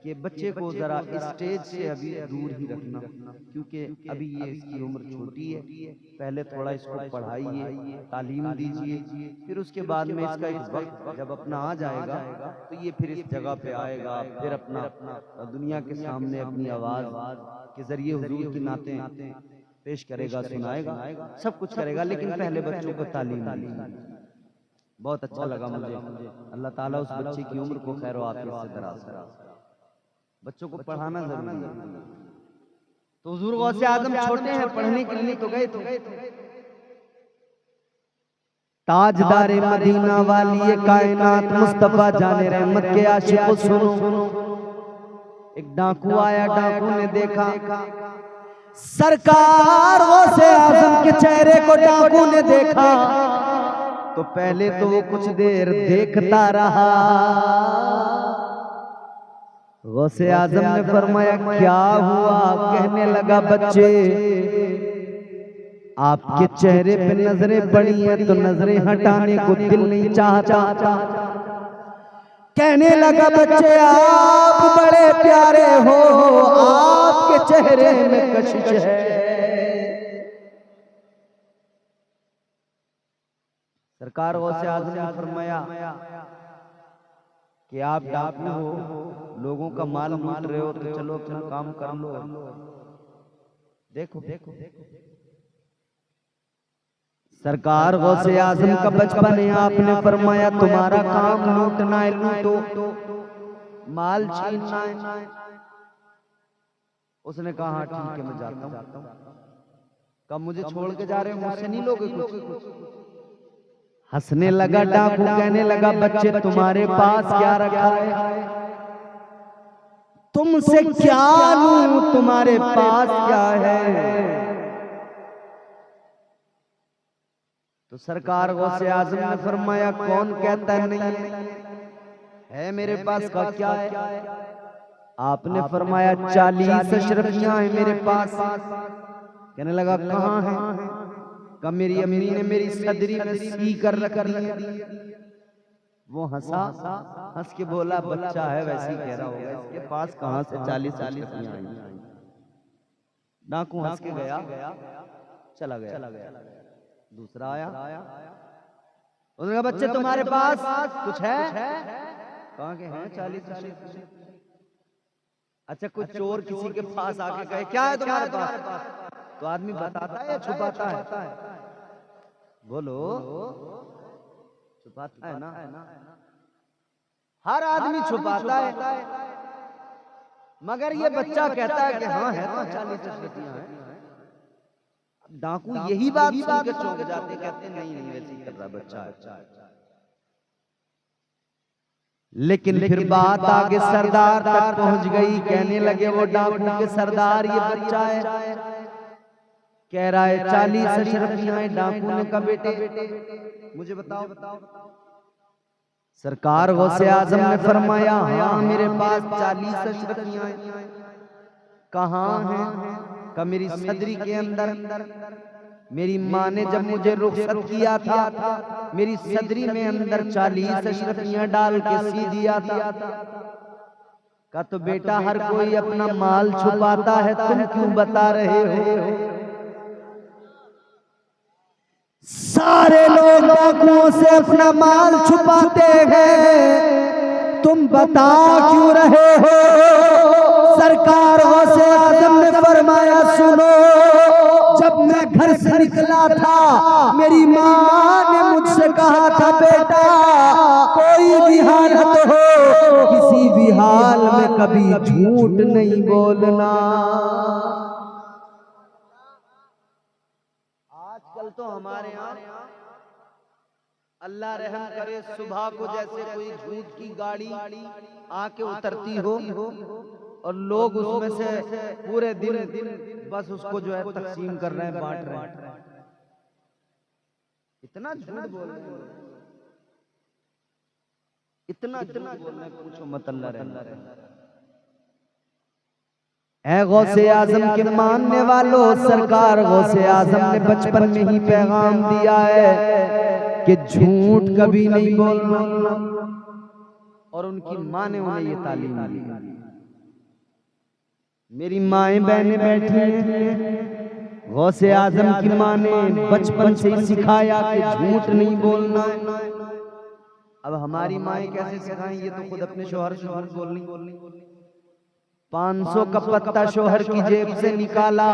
कि बच्चे को जरा स्टेज से अभी दूर ही रखना, क्योंकि अभी ये इसकी उम्र छोटी है। पहले थोड़ा इसको पढ़ाइए, तालीम दीजिए, फिर उसके बाद में इसका एक वक्त जब अपना आ जाएगा तो ये फिर इस जगह पे आएगा, फिर अपना दुनिया के सामने अपनी आवाज के जरिए हुजूर की नातें पेश करेगा, सुनाएगा, सब कुछ करेगा। लेकिन पहले बच्चों को तालीम दीजिए। बहुत अच्छा लगा मुझे। अल्लाह ताला उस बच्चे की उम्र को खैर आफियत से दराज करे। बच्चों को पढ़ाना जरूरी है। तो हुजूर गौसे आजम छोटे हैं, पढ़ने के लिए तो गए थे। ताजदारे मदीना वाली कायनात मुस्तफा जाने रहमत के आशिकों सुनो, एक डाकू आया। डाकू ने देखा सरकार गौसे आजम के चेहरे को, डाकू ने देखा तो पहले तो वो कुछ देर देखता रहा। गौसे आजम ने फरमाया क्या हुआ? कहने लगा बच्चे, आपके चेहरे पे नजरें पड़ी हैं तो नजरें हटाने को दिल नहीं चाहता। कहने लगा बच्चे, आप बड़े प्यारे हो, आपके चेहरे में कशिश है। सरकार गौसे आजम ने फरमाया कि आप डाकू हो, लोगों का माल लूट रहे हो, तो चलो अपना काम कर लो। देखो सरकार गौसे आजम का बचपन है। आपने फरमाया तुम्हारा काम लूटना है, लूटो, माल छीनना है। उसने कहा ठीक है मैं जाता हूँ। कब मुझे छोड़ के जा रहे हो, मुझसे नहीं लोगे कुछ? हंसने लगा डाकू, कहने लगा बच्चे तुम्हारे पास क्या रखा है? तुमसे क्या लूं, तुम्हारे पास क्या है? तो सरकार गौसे आजम ने फरमाया कौन कहता है नहीं है मेरे पास का क्या है? आपने फरमाया 40 अशरफियां हैं मेरे पास। कहने लगा कहां है? का मेरी अम्मी ने मेरी सदरी में सी कर रख दी। वो हंसा, हंस के बोला बच्चा है वैसे ही कह रहा होगा, इसके पास कहां से 40 अशरफियां आई? डाकू हंस के गया, चला गया। दूसरा आया, उसने कहा बच्चे तुम्हारे पास कुछ है? कहा के हैं 40 अशरफियां। अच्छा कोई चोर किसी के पास आके कहे क्या है तुम्हारे पास, तो आदमी बताता है या छुपाता है? बोलो, छुपाता है ना? हर आदमी छुपाता है, मगर ये बच्चा कहता है कि हाँ है तो 40 अशरफियां हैं। डाकू यही बात सुन के चौंक जाते, कहते नहीं वैसे ही कर रहा बच्चा है। लेकिन फिर बात आगे सरदार तक पहुंच गई। कहने लगे वो डाकू के सरदार ये बच्चा है, कह रहा है 40 अशरफियां हैं। डाकू ने कहा बेटे मुझे बताओ। सरकार गौसे आजम ने फरमाया हाँ मेरे पास 40 अशरफियां हैं। कहां हैं? का मेरी सदरी के अंदर। मेरी माँ ने जब मुझे रुखसत किया था, मेरी सदरी में अंदर 40 अशरफियां डाल के सी दिया था। का तो बेटा हर कोई अपना माल छुपाता है, तुम क्यों बता रहे हो? सारे लोग डाकुओं से अपना माल छुपाते हैं, तुम बता क्यों रहे हो? सरकार गौसे आजम ने फरमाया सुनो, जब मैं घर से निकला था मेरी माँ ने मुझसे कहा था बेटा कोई भी हालत हो किसी भी हाल में कभी झूठ नहीं बोलना। आजकल तो हमारे यहाँ अल्लाह रहम करे सुबह को जैसे कोई झूठ की गाड़ी आके उतरती हो और लोग उसमें से पूरे दिन बस उसको जो है तकसीम कर रहे हैं, बांट रहे हैं। इतना झूठ बोल रहे हैं, इतना बोल रहे हैं, पूछो मत। अल्लाह रहम करे। ऐ गौसे आजम के मानने वालों, सरकार गौसे आजम ने बचपन में ही पैगाम दिया है कि झूठ कभी नहीं बोलना, और उनकी माँ ने उन्हें ये तालीम दी। मेरी माएं बहनें बैठी हैं, गौसे आजम की माँ ने बचपन से ही सिखाया कि झूठ नहीं बोलना है। अब हमारी माएं कैसे सिखाएं, ये तो खुद अपने शौहर से झूठ बोलनी। 500 का पत्ता शौहर की जेब से निकाला,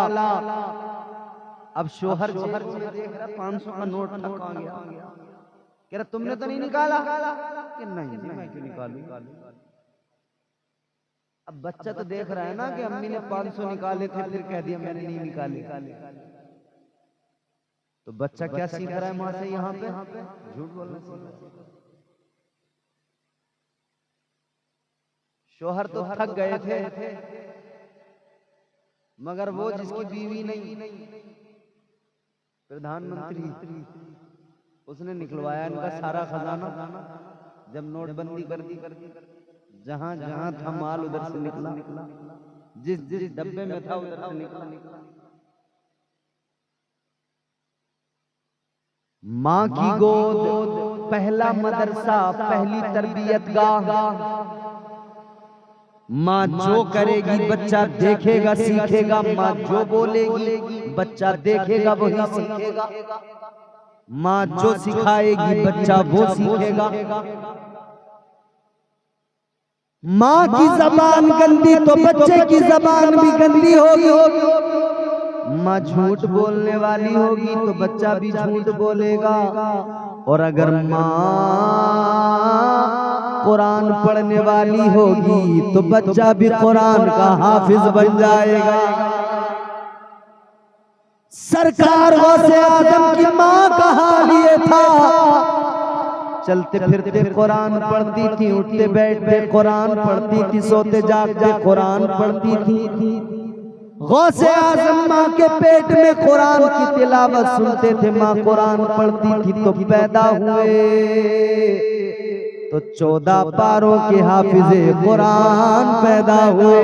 अब शौहर देख रहा 500 का नोट था, कहां गया? कह रहा तुमने तो नहीं निकाला? कि नहीं मैं क्यों निकालूं? अब बच्चा तो देख रहा है ना कि अम्मी ने 500 निकाले थे, फिर कह दिया मैंने नहीं निकाले। तो बच्चा क्या सीख रहा है माँ से? यहाँ पे झूठ बोलना सीख रहा है। शौहर तो थक गए थे, मगर वो जिसकी बीवी नहीं, प्रधानमंत्री, उसने निकलवाया इनका सारा खजाना। जब नोटबंदी कर दी, जहां जहां था माल उधर से निकला, जिस जिस डब्बे में था उधर से निकला। माँ की गोद पहला मदरसा, पहली तरबियत गाह। माँ जो करेगी बच्चा देखेगा सीखेगा, माँ जो बोलेगी बच्चा देखेगा वही सीखेगा, माँ जो सिखाएगी बच्चा वो सीखेगा। माँ की जबान गंदी तो बच्चे की जबान भी गंदी होगी। माँ झूठ बोलने वाली होगी तो बच्चा भी झूठ बोलेगा, और अगर माँ कुरान पढ़ने वाली होगी तो बच्चा भी कुरान का हाफिज बन जाएगा। सरकार गौसे आजम की माँ का हाल ये था, चलते फिरते कुरान पढ़ती थी, उठते बैठते कुरान पढ़ती थी, सोते जागते कुरान पढ़ती थी। गौसे आजम माँ के पेट में कुरान की तिलावत सुनते थे, माँ कुरान पढ़ती थी तो पैदा हुए तो 14 पारों के हाफिजे कुरान पैदा हुए।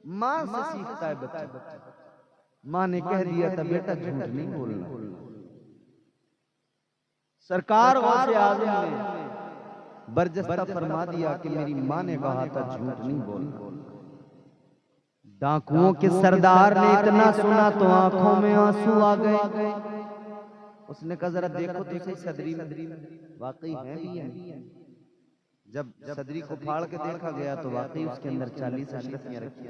माँ से सीखता है बच्चा। माँ ने कह दिया था बेटा झूठ नहीं बोलना। सरकार गौसे आजम ने बरजस्ता फरमा दिया कि मेरी माँ ने कहा था झूठ नहीं बोलना। डाकुओं के सरदार ने इतना सुना तो आंखों में आंसू आ गए। उसने कहा जरा देखो तो सही सदरी में वाकई है भी है। जब सदरी को फाड़ के देखा गया तो वाकई उसके अंदर 40 अशरफियां रखी।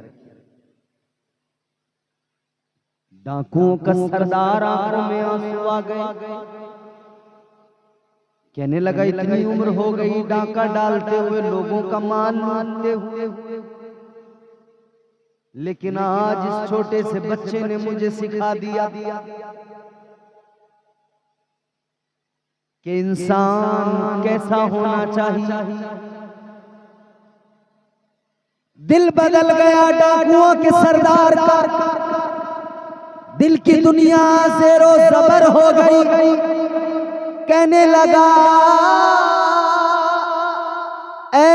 डाकुओं का सरदार आंखों में आंसू आ गए, कहने लगा इतनी उम्र हो गई डाका डालते हुए, लोगों का माल लूटते हुए, लेकिन आज इस छोटे से बच्चे ने मुझे सिखा दिया कि इंसान कैसा होना चाहिए। दिल बदल गया डाकुओं के सरदार का, दिल की दुनिया ज़ेरो ज़बर हो गई। कहने लगा ए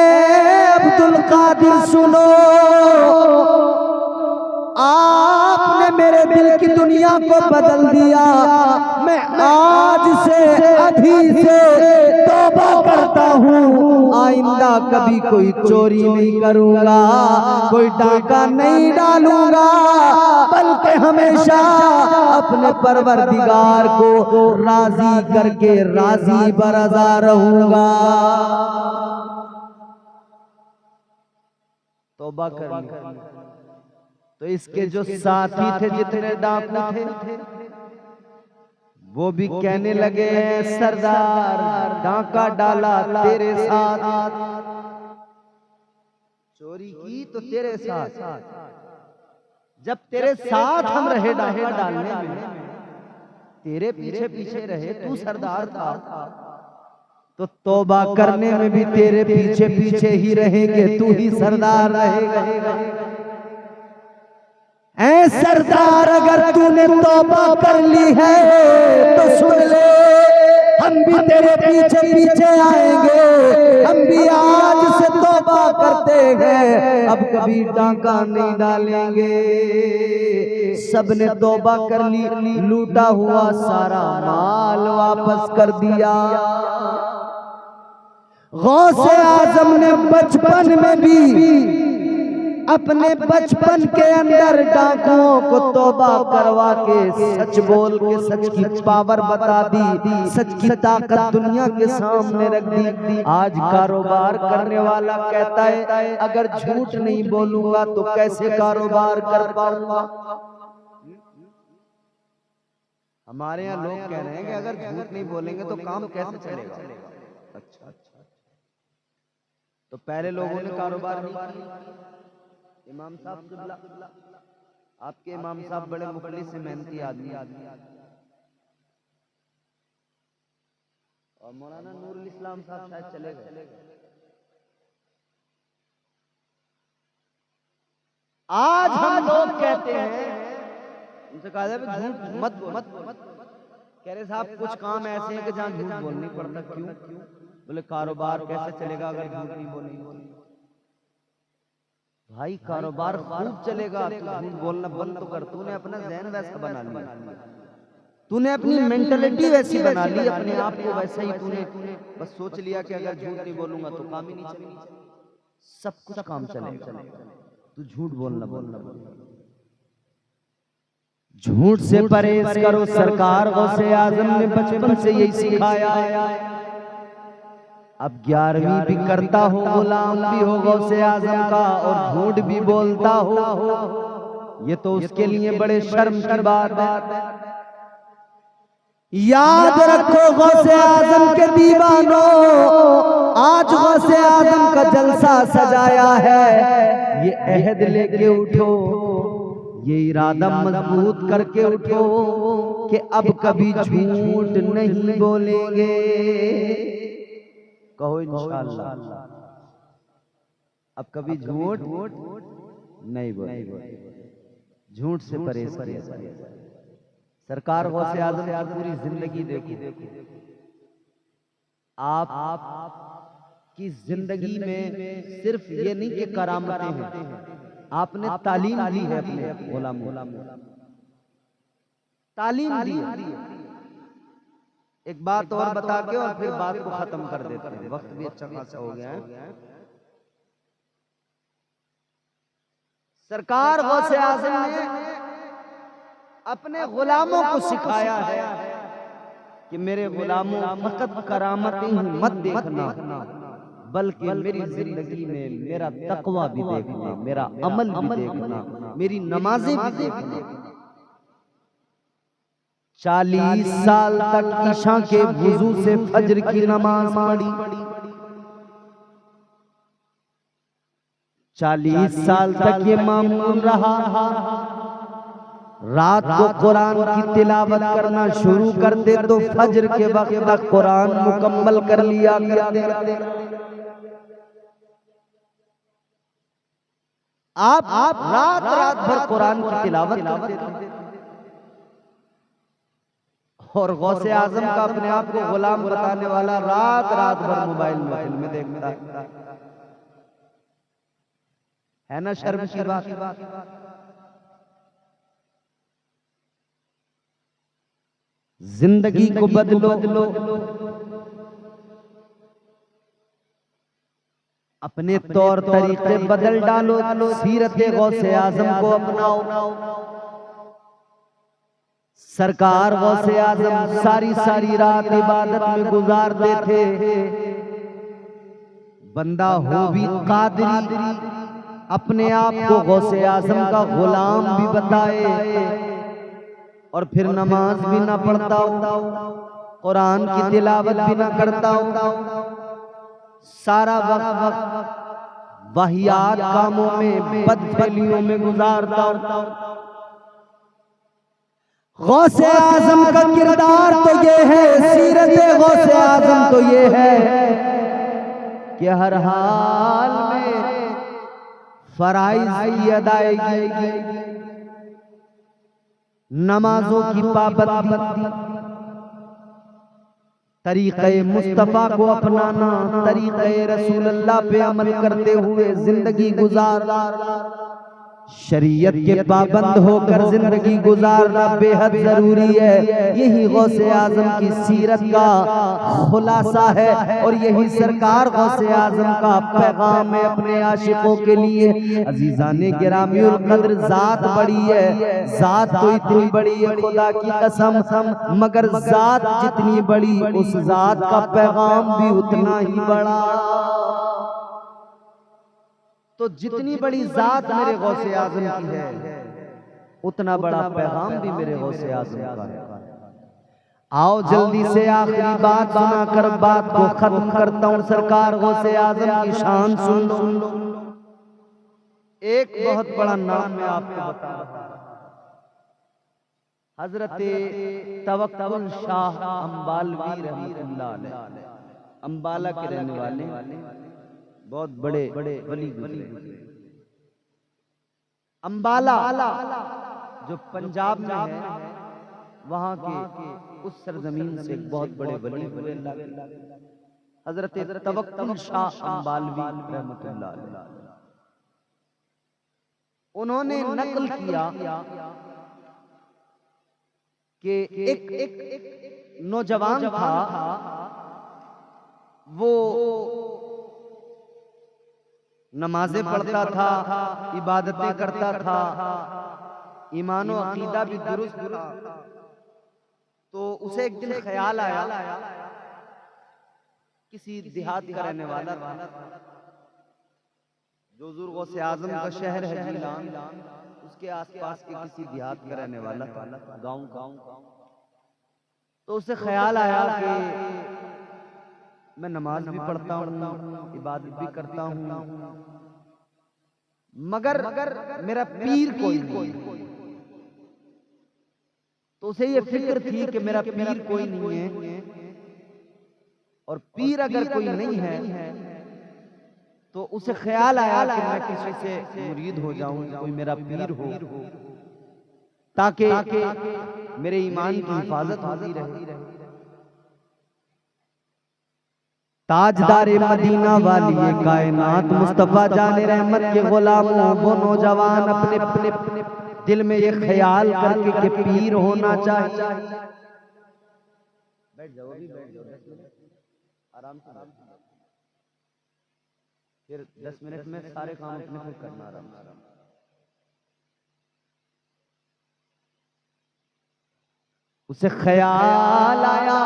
अब्दुल कादिर सुनो, आपने मेरे दिल की दुनिया को बदल दिया। मैं आज से अभी से तौबा करता हूँ, आइंदा कभी कोई चोरी नहीं करूँगा, कोई डाका नहीं डालूंगा, बल्कि हमेशा अपने परवरदिगार को राजी करके राजी बरज़ा रहूँगा। तौबा कर ली। तो इसके जो साथी थे जितने डाकू थे वो भी कहने लगे सरदार डाका डाला तेरे साथ, चोरी की तो तेरे साथ, जब तेरे साथ हम रहे डाका डालने में, तेरे पीछे पीछे रहे, तू सरदार था, तो तौबा करने में भी तेरे पीछे पीछे ही रहेंगे, तू ही सरदार रहेगा। ऐ सरदार अगर तूने तौबा कर ली है तो सुन ले, हम भी तेरे पीछे पीछे आएंगे, हम भी आज से तौबा करते हैं, अब कभी डाका नहीं डालेंगे। सबने तौबा कर ली, लूटा हुआ सारा माल वापस कर दिया। गौसे आजम ने बचपन में भी अपने बचपन के अंदर डाकुओं को तौबा करवा के सच बोल के सच की पावर बता दी, सच की ताकत दुनिया के सामने रख दी। आज कारोबार करने वाला कहता है अगर झूठ नहीं बोलूंगा तो कैसे कारोबार कर पाऊंगा। हमारे यहाँ लोग कह रहे हैं कि अगर झूठ नहीं बोलेंगे तो काम कैसे चलेगा। अच्छा, तो पहले लोगों ने कारोबार नहीं किया। इमाम साहब किबला, आपके इमाम साहब बड़े मुखलिस से मेहनती आदमी, और मौलाना नूरुल इस्लाम साहब शायद चले गए। आज हम लोग कहते हैं, उनसे कहा जाए झूठ मत कह रहे साहब कुछ काम ऐसे हैं कि जहां झूठ बोलनी पड़ता। क्यों? बोले कारोबार कैसे चलेगा अगर झूठ नहीं बोलेंगे। भाई कारोबार खूब चलेगा, तू झूठ बोलना बंद तो कर। तूने अपना ज़हन वैसा बना लिया, तूने अपनी मेंटलिटी वैसी बना ली, अपने आप को वैसा ही तूने बस सोच लिया कि अगर झूठ नहीं बोलूंगा तो काम ही नहीं चलेगा। सब कुछ काम चलेगा, तू झूठ बोलना। झूठ से परहेज करो। सरकार गौसे आजम ने बचपन से यही सिखाया। अब 11वीं भी करता हो, गुलाम भी हो गौसे आजम का, और झूठ भी बोलता हो, ये तो उसके लिए बड़े शर्म की बात है। याद रखो गौसे आजम के दीवानों, आज गौसे आजम का जलसा सजाया है। ये अहद लेके उठो, ये इरादा मजबूत करके उठो कि अब कभी झूठ नहीं बोलेंगे। कहो इंशाअल्लाह अब कभी झूठ नहीं बोलेंगे। झूठ से परहेज किया। सरकार गौसे आजम की पूरी जिंदगी देखो, आप की जिंदगी में सिर्फ ये नहीं कि करामतें हैं, आपने तालीम दी है अपने गुलामों, तालीम दी है। एक बात और बता के और फिर बात को खत्म कर देते हैं, वक्त भी अच्छा खासा हो गया है। सरकार गौसे आजम ने अपने गुलामों को सिखाया है कि मेरे गुलामों फकत करामतें ही मत देखना, बल्कि मेरी जिंदगी में मेरा तकवा भी देखना, मेरा अमल भी देखना, मेरी नमाजें भी देखना। 40 साल तक ईशा के वुजू से फजर की नमाज पढ़ी, 40 साल तक ये मामूल रहा। रात को कुरान की तिलावत करना शुरू करते तो फजर के वक्त तक कुरान मुकम्मल कर लिया करते। आप रात भर कुरान की तिलावत करते। और गौसे आजम का अपने आप को गुलाम बताने वाला रात भर मोबाइल में फिल्में देखता है ना। शर्म की बात। जिंदगी को बदलो, अपने तौर तरीके बदल डालो, सीरत गौसे आजम को अपनाओ। सरकार गौसे आजम सारी रात इबादत में गुजारते थे। बंदा हो भी कादरी, अपने आप को गौसे आजम का गुलाम भी बताए और फिर नमाज भी ना पढ़ता हो, कुरान की तिलावत भी ना करता हो, सारा वक्त वाहियात कामों में, बदफैलियों में गुजारता हो। गौसे आजम का किरदार तो ये है, सीरत गौसे आजम तो ये है कि हर हाल में फराइज की अदायगी, नमाजों की पाबंदी, तरीक़े मुस्तफ़ा को अपनाना, तरीक़े रसूलुल्लाह पे अमल करते हुए जिंदगी गुजारना, शरीयत के पाबंद होकर जिंदगी गुजारना बेहद जरूरी है। यही गौसे आजम की सीरत का खुलासा है और यही सरकार गौसे आजम का पैगाम है अपने आशिकों के लिए। अजीजाने गिरामीउल कद्र, जात बड़ी है, जात तो इतनी बड़ी है खुदा की कसम, मगर जात जितनी बड़ी उस जात का पैगाम भी उतना ही बड़ा। तो जितनी बड़ी जात मेरे गौसे आजम की है, उतना बड़ा पैगाम भी मेरे गौसे आजम का है। आओ जल्दी से आखिरी बात सुनाकर बात को खत्म करता हूं। सरकार गौसे आजम की शान सुन लो। एक बहुत बड़ा नाम मैं आपको बता रहा हूं, हजरत तवक्कुल शाह अंबालवी रहमतुल्लाह अलैह, अंबाला के रहने वाले, बहुत बड़े वली गुजरे। अंबाला जो पंजाब में है, वहां के उस सरजमीन से बहुत बड़े वली हुए हजरत तवक्कुल शाह अंबालवी रहमतुल्लाह अलैह। उन्होंने नकल किया कि एक नौजवान था, वो नमाजें पढ़ता था, इबादतें करता था, ईमान और अकीदा भी दुरुस्त था। तो उसे एक दिन ख्याल आया, किसी देहात का रहने वाला था, जो बुजुर्गों से आजम का शहर है जीलान, उसके आसपास के किसी देहात का रहने वाला था, गांव का। तो उसे ख्याल आया कि मैं नमाज भी पढ़ता हूँ, इबादत भी करता हूँ, मगर मेरा पीर कोई नहीं। तो उसे ये फिक्र थी कि मेरा पीर कोई नहीं है, और पीर अगर कोई नहीं है तो उसे ख्याल आया कि मैं किसी से मुरीद हो जाऊं, कोई मेरा पीर हो, ताकि मेरे ईमान की हिफाजत होती रहे। ताजदार मदीना वाली ये कायनात मुस्तफा जाने रहमत के गुलामों, वो नौजवान अपने अपने दिल में ये ख्याल करके कि पीर होना चाहिए। बैठ जाओ, अभी बैठ जाओ, 10 मिनट आराम से, फिर 10 मिनट में सारे काम अपने खुद करना आराम से। उसे ख्याल आया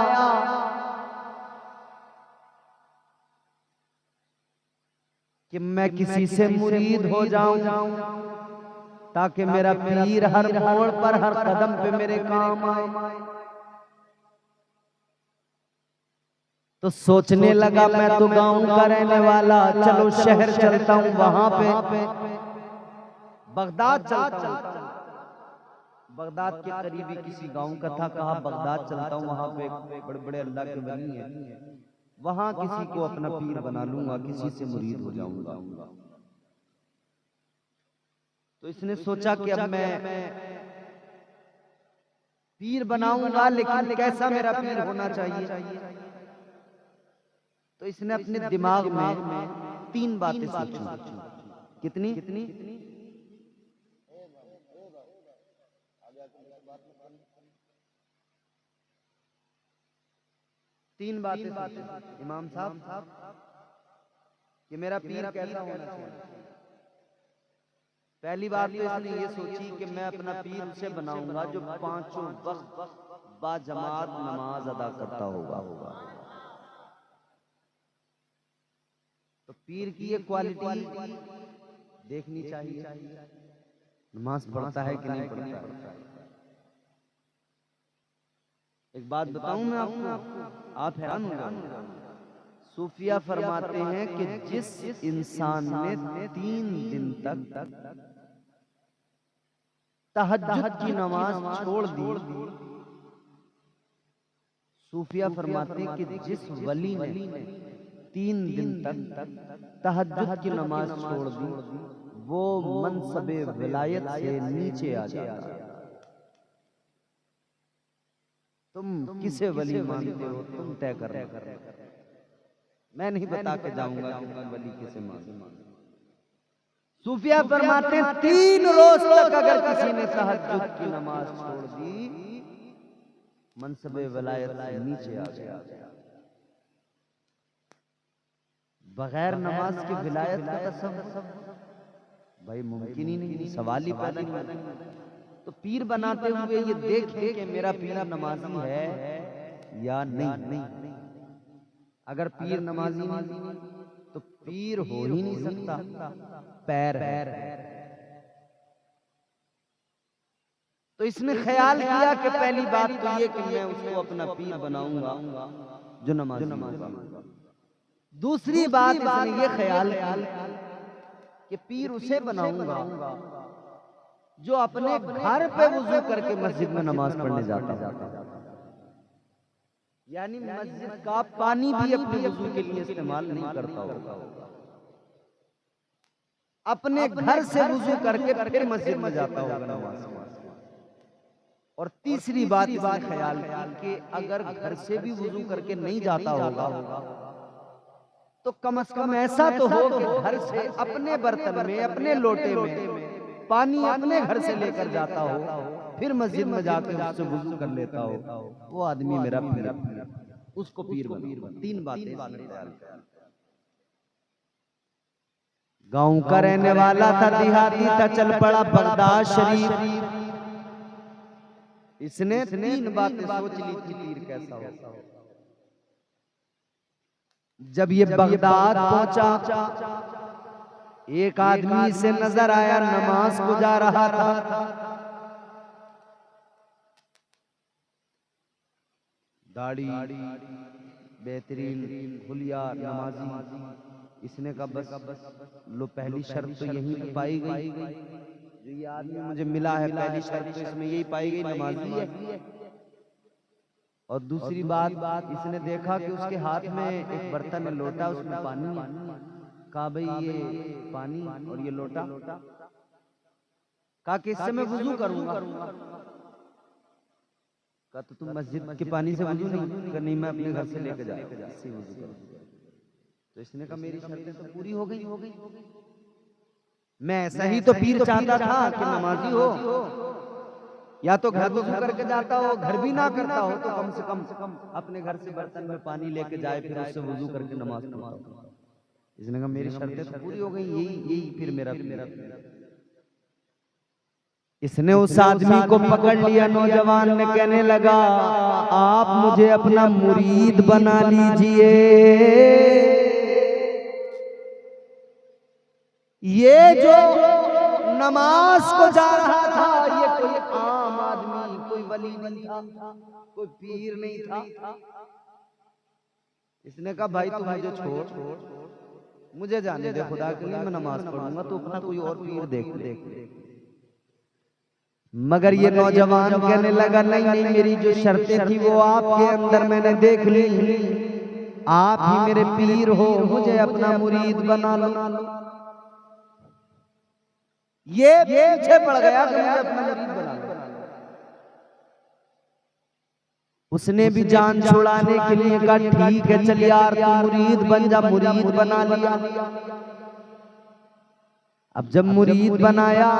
कि मैं किसी से मुरीद हो जाऊं, ताकि मेरा पीर हर मोड़ पर, हर कदम पे मेरे काम आए। तो सोचने लगा मैं तो गांव का रहने वाला, चलो शहर चलता हूं, वहां पे बगदाद चलता हूं। बगदाद के करीबी किसी गांव का था, कहा बगदाद चलता हूं, वहां पे बड़े बड़े अल्लाह के वली हैं, वहां किसी को अपना पीर बना लूंगा, किसी से मुरीद हो जाऊंगा। तो इसने सोचा कि अब मैं पीर बनाऊंगा, लेकिन कैसा मेरा पीर होना चाहिए। तो इसने अपने दिमाग में 3 बातें सोची। कितनी? 3 बातें सोची इमाम साहब कि मेरा पीर कैसा होना चाहिए। पहली बात तो इसने ये सोची कि मैं अपना पीर उसे बनाऊंगा जो 5 वक्त बाजमात नमाज अदा करता होगा। तो पीर की ये क्वालिटी देखनी चाहिए नमाज पढ़ता है कि नहीं पढ़ता है। एक बात बताऊं मैं आपको, आप हैरान हो जाओगे। सूफिया फरमाते हैं कि जिस इंसान ने 3 दिन तक तहज्जुद की नमाज छोड़ दी, सूफिया फरमाते हैं कि जिस वली ने 3 दिन तक तहज्जुद की नमाज छोड़ दी, वो मनसबे विलायत से नीचे आ जाता है। तुम किसे वली मानते हो, तुम तय करना। मैं नहीं बता के जाऊंगा कि तुम वली किसे मानते हो। सूफिया फरमाते हैं 3 रोज तक अगर किसी ने तहज्जुद की नमाज छोड़ दी, मनसबे विलायत से नीचे आ गया। बगैर नमाज के विलायत का तसव्वुर भाई मुमकिन ही नहीं, सवाल ही पैदा नहीं होता। तो पीर बनाते हुए ये देखें कि मेरा पीर नमाजी है या नहीं। अगर पीर नमाजी नहीं तो पीर हो ही नहीं सकता, पैर है। तो इसने ख्याल किया कि पहली बात तो ये कि मैं उसको अपना पीर बनाऊंगा जो नमाजी होगा। दूसरी बात इसने ये ख्याल किया कि पीर उसे बनाऊंगा जो अपने घर पे वुजू करके मस्जिद में नमाज पढ़ने जाता है, यानी मस्जिद का पानी भी अपने वुजू के लिए इस्तेमाल नहीं करता होगा, अपने घर से वुजू करके फिर मस्जिद में जाता होगा नमाज। और तीसरी बात इसने ख्याल की कि अगर घर से भी वुजू करके नहीं जाता होगा तो कम से कम ऐसा तो हो कि घर से अपने बर्तन में, अपने लोटे में पानी अपने घर से लेकर जाता हो, फिर मस्जिद में जाकर उससे वुजू कर लेता हो। वो आदमी मेरा पीर, उसको पीर बना। 3 बातें। गांव का रहने वाला था, देहाती था, चल पड़ा बगदाद शरीफ। इसने 3 बातें सोच ली थी पीर कैसा हो। जब ये बगदाद पहुंचा, एक आदमी से नजर आया, नमाज को जा रहा था। दाढ़ी बेहतरीन, हुलिया, नमाजी। इसने कहा बस लो, पहली शर्त तो यही पे पाई गई, जो ये आदमी मुझे मिला है पहली शर्त तो इसमें यही पाई गई, नमाजी है। और दूसरी बात, इसने देखा कि उसके हाथ में एक बर्तन है, लोटा, उसमें पानी है। कहा भाई ये पानी और ये लोटा, कहा कि इससे मैं वुजू करूंगा। कहा तो तुम मस्जिद के पानी से वुजू नहीं? कहा नहीं, मैं अपने घर से लेकर जाऊंगा, इससे वुजू करूंगा। तो इसने कहा मेरी शर्तें तो पूरी हो गई। मैं ऐसा ही तो पीर चाहता था कि नमाजी हो, या तो घर वुजू करके जाता हो, घर भी ना करता हो तो कम से कम अपने घर से बर्तन में पानी लेके जाए, फिर उससे वुजू करके नमाज पढ़ता। इसने कहा मेरी शर्तें तो पूरी हो गई, यही फिर मेरा। इसने उस आदमी को पकड़ लिया, नौजवान ने कहने लगा आप मुझे अपना मुरीद बना लीजिए। ये जो नमाज को जा रहा था, ये कोई आम आदमी, कोई वली नहीं था, कोई पीर नहीं था। इसने कहा भाई तू मुझे छोड़, मुझे जाने दे, खुदा के लिए मैं नमाज पढ़ूंगा, तो अपना कोई और पीर देख। मगर ये नौजवान कहने लगा नहीं, मेरी जो शर्तें थी वो आपके अंदर मैंने देख ली, आप ही मेरे पीर हो, मुझे अपना मुरीद बना लो। ये पीछे पड़ गया कि मुझे अपना मुरीद बना लो। उसने भी जान छुड़ाने के लिए कहा ठीक है चल यार तू मुरीद बन जा, मुरीद बना लिया। अब जब मुरीद बनाया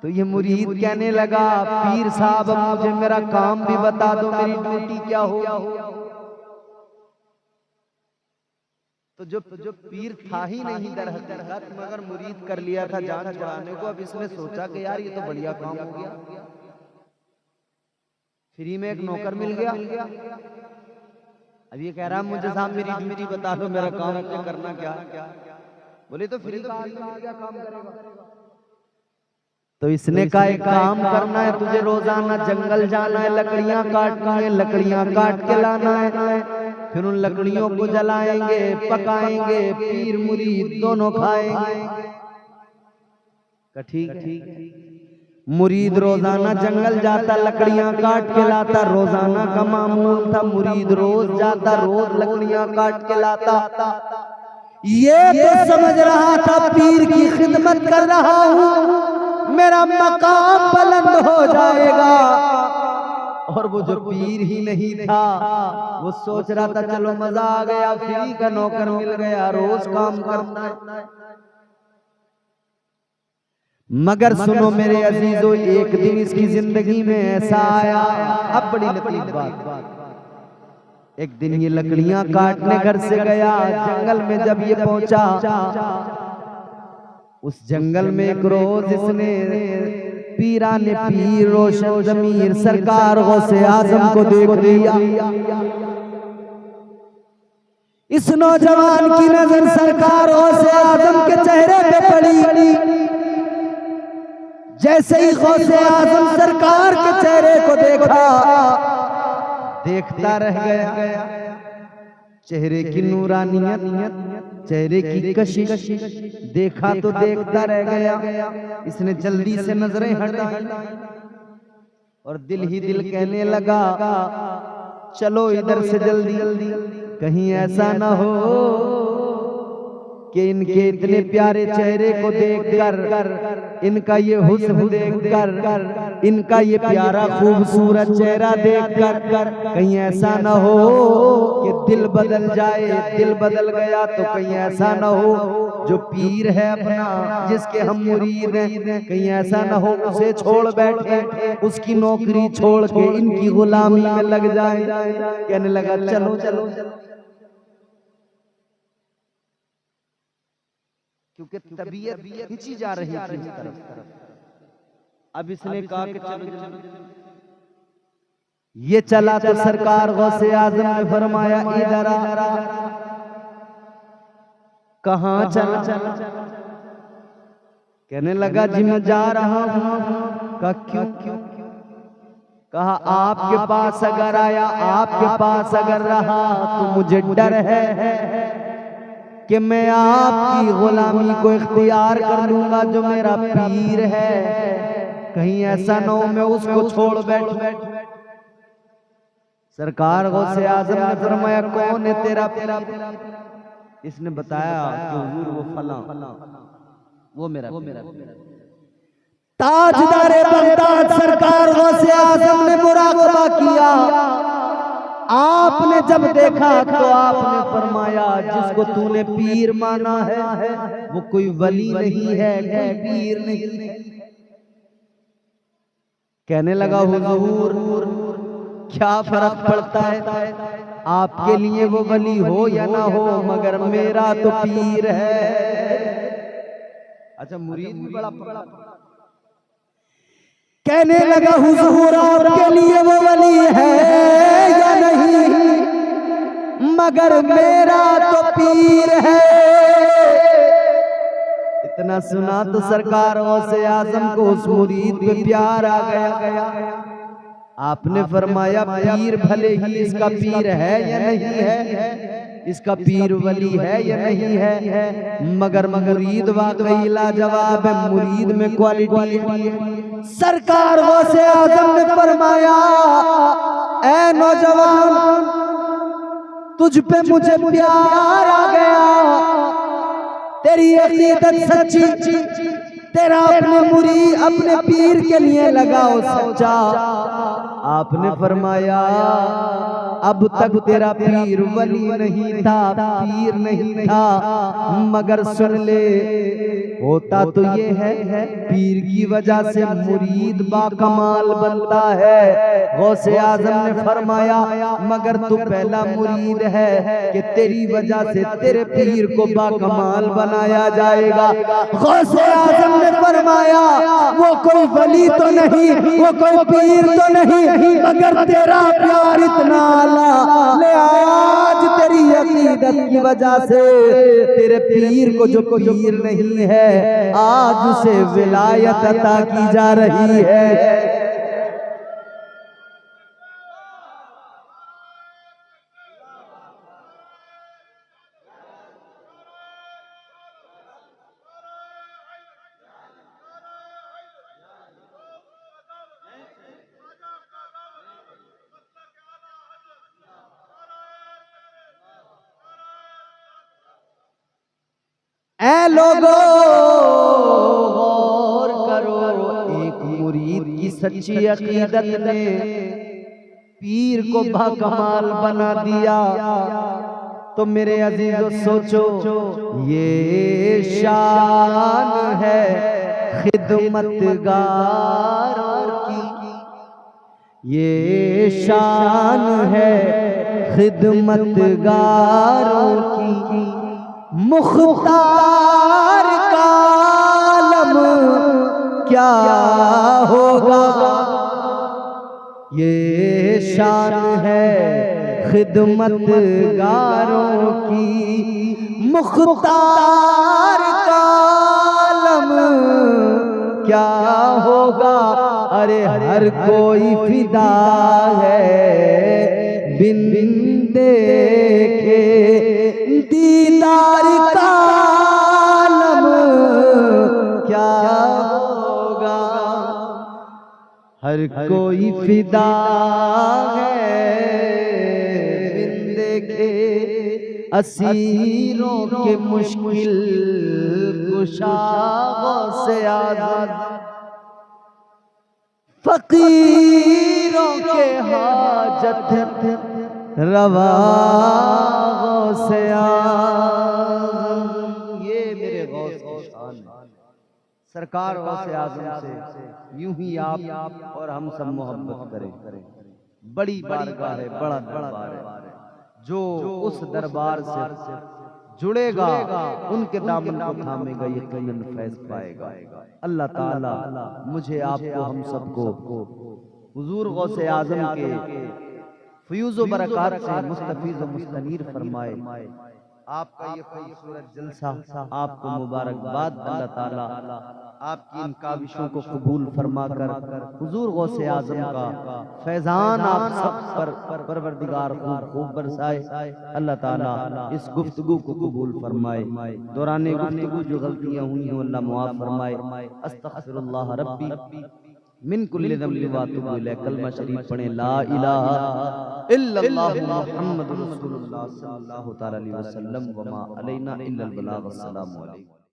तो ये मुरीद कहने लगा पीर साहब अब मुझे मेरा काम भी बता दो, मेरी ड्यूटी क्या होगी। तो जो पीर था ही नहीं दर हकीकत, मगर मुरीद कर लिया था जान छुड़ाने को। अब इसने सोचा कि यार ये तो बढ़िया काम हो गया, फ्री में एक नौकर मिल गया। अब ये कह रहा मुझे साहब मेरी ड्यूटी बता दो, मेरा काम करना क्या। बोले तो फ्री का आदमी क्या काम करेगा? तो इसने कहा एक काम करना है, तुझे रोजाना जंगल जाना है, लकड़ियां काटनी है, लकड़ियां काट के लाना है, फिर उन लकड़ियों को जलाएंगे, पकाएंगे, पीर मुरीद दोनों खाएंगे। ठीक। मुरीद रोजाना जंगल जाता, लकड़ियां काट के लाता, रोजाना का मामूल था। मुरीद रोज जाता, रोज लकड़ियां काट के लाता। ये तो समझ रहा था पीर की खिदमत कर रहा हूँ, मेरा मकाम बुलंद हो जाएगा। और वो जो पीर ही नहीं था, वो सोच रहा था चलो मजा आ गया, फ्री का नौकर मिल गया, रोज काम करना है। मगर सुनो मेरे अजीजों, एक दिन इसकी जिंदगी में ऐसा आया, अब बड़ी लतीफ बात। एक दिन ये लकड़ियां काटने घर से गया, जंगल में जब ये पहुंचा, उस जंगल में एक रोज इसने पीराने पीर रोशन जमीर सरकार गौसे आजम को देख लिया। इस नौजवान की नजर सरकार गौसे आजम के चेहरे पे पड़ी। जैसे ही गौसे आजम सरकार के चेहरे को देखा, देखता रह गया। चेहरे की नूरानियत, चेहरे की कशिश देखा तो देखता रह गया। इसने जल्दी से नजरें हटाई और दिल ही दिल कहने लगा चलो इधर से जल्दी, कहीं ऐसा ना हो कि इनके इतने प्यारे चेहरे को देखकर, इनका ये हुस्न देखकर, इनका ये प्यारा खूबसूरत चेहरा देखकर कहीं ऐसा ना हो कि दिल बदल जाए। दिल बदल गया तो कहीं ऐसा ना हो जो पीर है अपना, जिसके हम मुरीद हैं, कहीं ऐसा ना हो उसे छोड़ बैठे, उसकी नौकरी छोड़ के इनकी गुलामी में लग जाए। कहने लगा चलो चलो, क्योंकि तबीयत खींची जा रही थी इस तरफ। अब इसने कहा कि चलो। ये चला तो सरकार गौसे आजम ने फरमाया इधर आ। कहां चला? कहने लगा जी मैं जा रहा हूं। कहा क्यों? कहा आपके पास अगर आया, आपके पास अगर रहा तो मुझे डर है कि मैं आपकी गुलामी को इख्तियार कर लूंगा जो मेरा पीर है, कहीं ऐसा ना हो मैं उसको छोड़ बैठूं। सरकार गौसे आजम ने फरमाया कौन है तेरा पीर? इसने बताया कि हुजूर वो फला, वो मेरा ताजदारे बगदाद सरकार गौसे आजम ने मुराकबा किया। आपने जब देखा तो आपने फरमाया जिसको तूने पीर माना है वो कोई वली नहीं है, कोई पीर नहीं। कहने लगा हुजूर क्या फर्क पड़ता है, आपके लिए वो वली हो या ना हो, मगर मेरा तो पीर है। अच्छा मुरीद भी बड़ा कहने लगा हुजूर आपके लिए वो वली है या नहीं, मगर मेरा तो पीर है। इतना सुना तो सरकार गौसे आजम को उस मुरीद पे प्यार आ गया। आपने फरमाया पीर भले ही इसका पीर है या नहीं है, इसका पीर वली है या नहीं है, मगर मुरीद वाकई लाजवाब है, मुरीद में क्वालिटी है। सरकार गौसे आजम ने फरमाया ऐ नौजवान तुझ पे मुझे प्यार आ गया, तेरी अकीदत सच्ची, तेरा अपने मुरीद अपने पीर के लिए लगाओ सच्चा। आपने फरमाया अब तक तेरा पीर वली नहीं था, पीर नहीं था, मगर सुन ले होता तो ये है पीर की वजह से मुरीद बाकमाल बनता है। गौसे आजम ने फरमाया मगर तू पहला मुरीद है कि तेरी वजह से तेरे पीर को बाकमाल बनाया जाएगा। गौसे आजम ने फरमाया वो कोई वली तो नहीं, वो कोई पीर तो नहीं, मगर तेरा प्यार इतना आला, ले आज तेरी अकीदत की वजह से तेरे पीर को जो पीर नहीं है आज उसे विलायत अता की जा रही है। ऐ लोगो गौर करो, एक मुरीद की सच्ची अकीदत ने पीर को बाकमाल बना दिया। तो मेरे अजीजों सोचो, ये शान है खिदमतगारों की, ये शान है खिदमतगारों की। मुख्तार का आलम क्या होगा, ये शान है खिदमतगारों की। मुख्तार का आलम क्या होगा, अरे हर कोई फिदा है बिन देखे दीदार का आलम क्या होगा। हर कोई फिदा है बिन देखे असीरों के मुश्किल कुशाओं से आजाद, फकीरों के हाजत रवाओं से ये मेरे गौस की शान है। सरकार गौसे आज़म से यूं ही आप और हम सब मोहब्बत करें। बड़ी बारगाह है, बड़ा दरबार है, जो उस दरबार से जुड़ेगा उनके दामन को थामेगा, यकीनन फैज़ पाएगा। अल्लाह ताला मुझे, आपको, हम सबको हुजूर गौसे आज़म के फ़यूज़ बरक़ात से मुस्तफ़ीज़ व मुस्तनीर फरमाए। आपका ये खूबसूरत जलसा, आपको मुबारकबाद। अल्लाह ताला आपकी इन काविशों को कबूल फरमाकर हुजूर गौसे आज़म का फैज़ान आप सब पर परवरदिगार खूब बरसाए। अल्लाह ताला इस गुफ्तगू को कबूल फरमाए। दौरान गुफ्तगू जो गलतियाँ हुई हैं अल्लाह मुआफ़ फरमाए। अस्तग़फिरुल्लाह रब्बी मिन कुल्लि ज़ंबिन व अतूबु इलैह। कलमा शरीफ पढ़ें, ला इलाहा इल्लल्लाह मुहम्मदुर रसूलुल्लाह सल्लल्लाहु तआला अलैहि वसल्लम व मा अलैना इल्लल बलाग। अस्सलामु अलैकुम।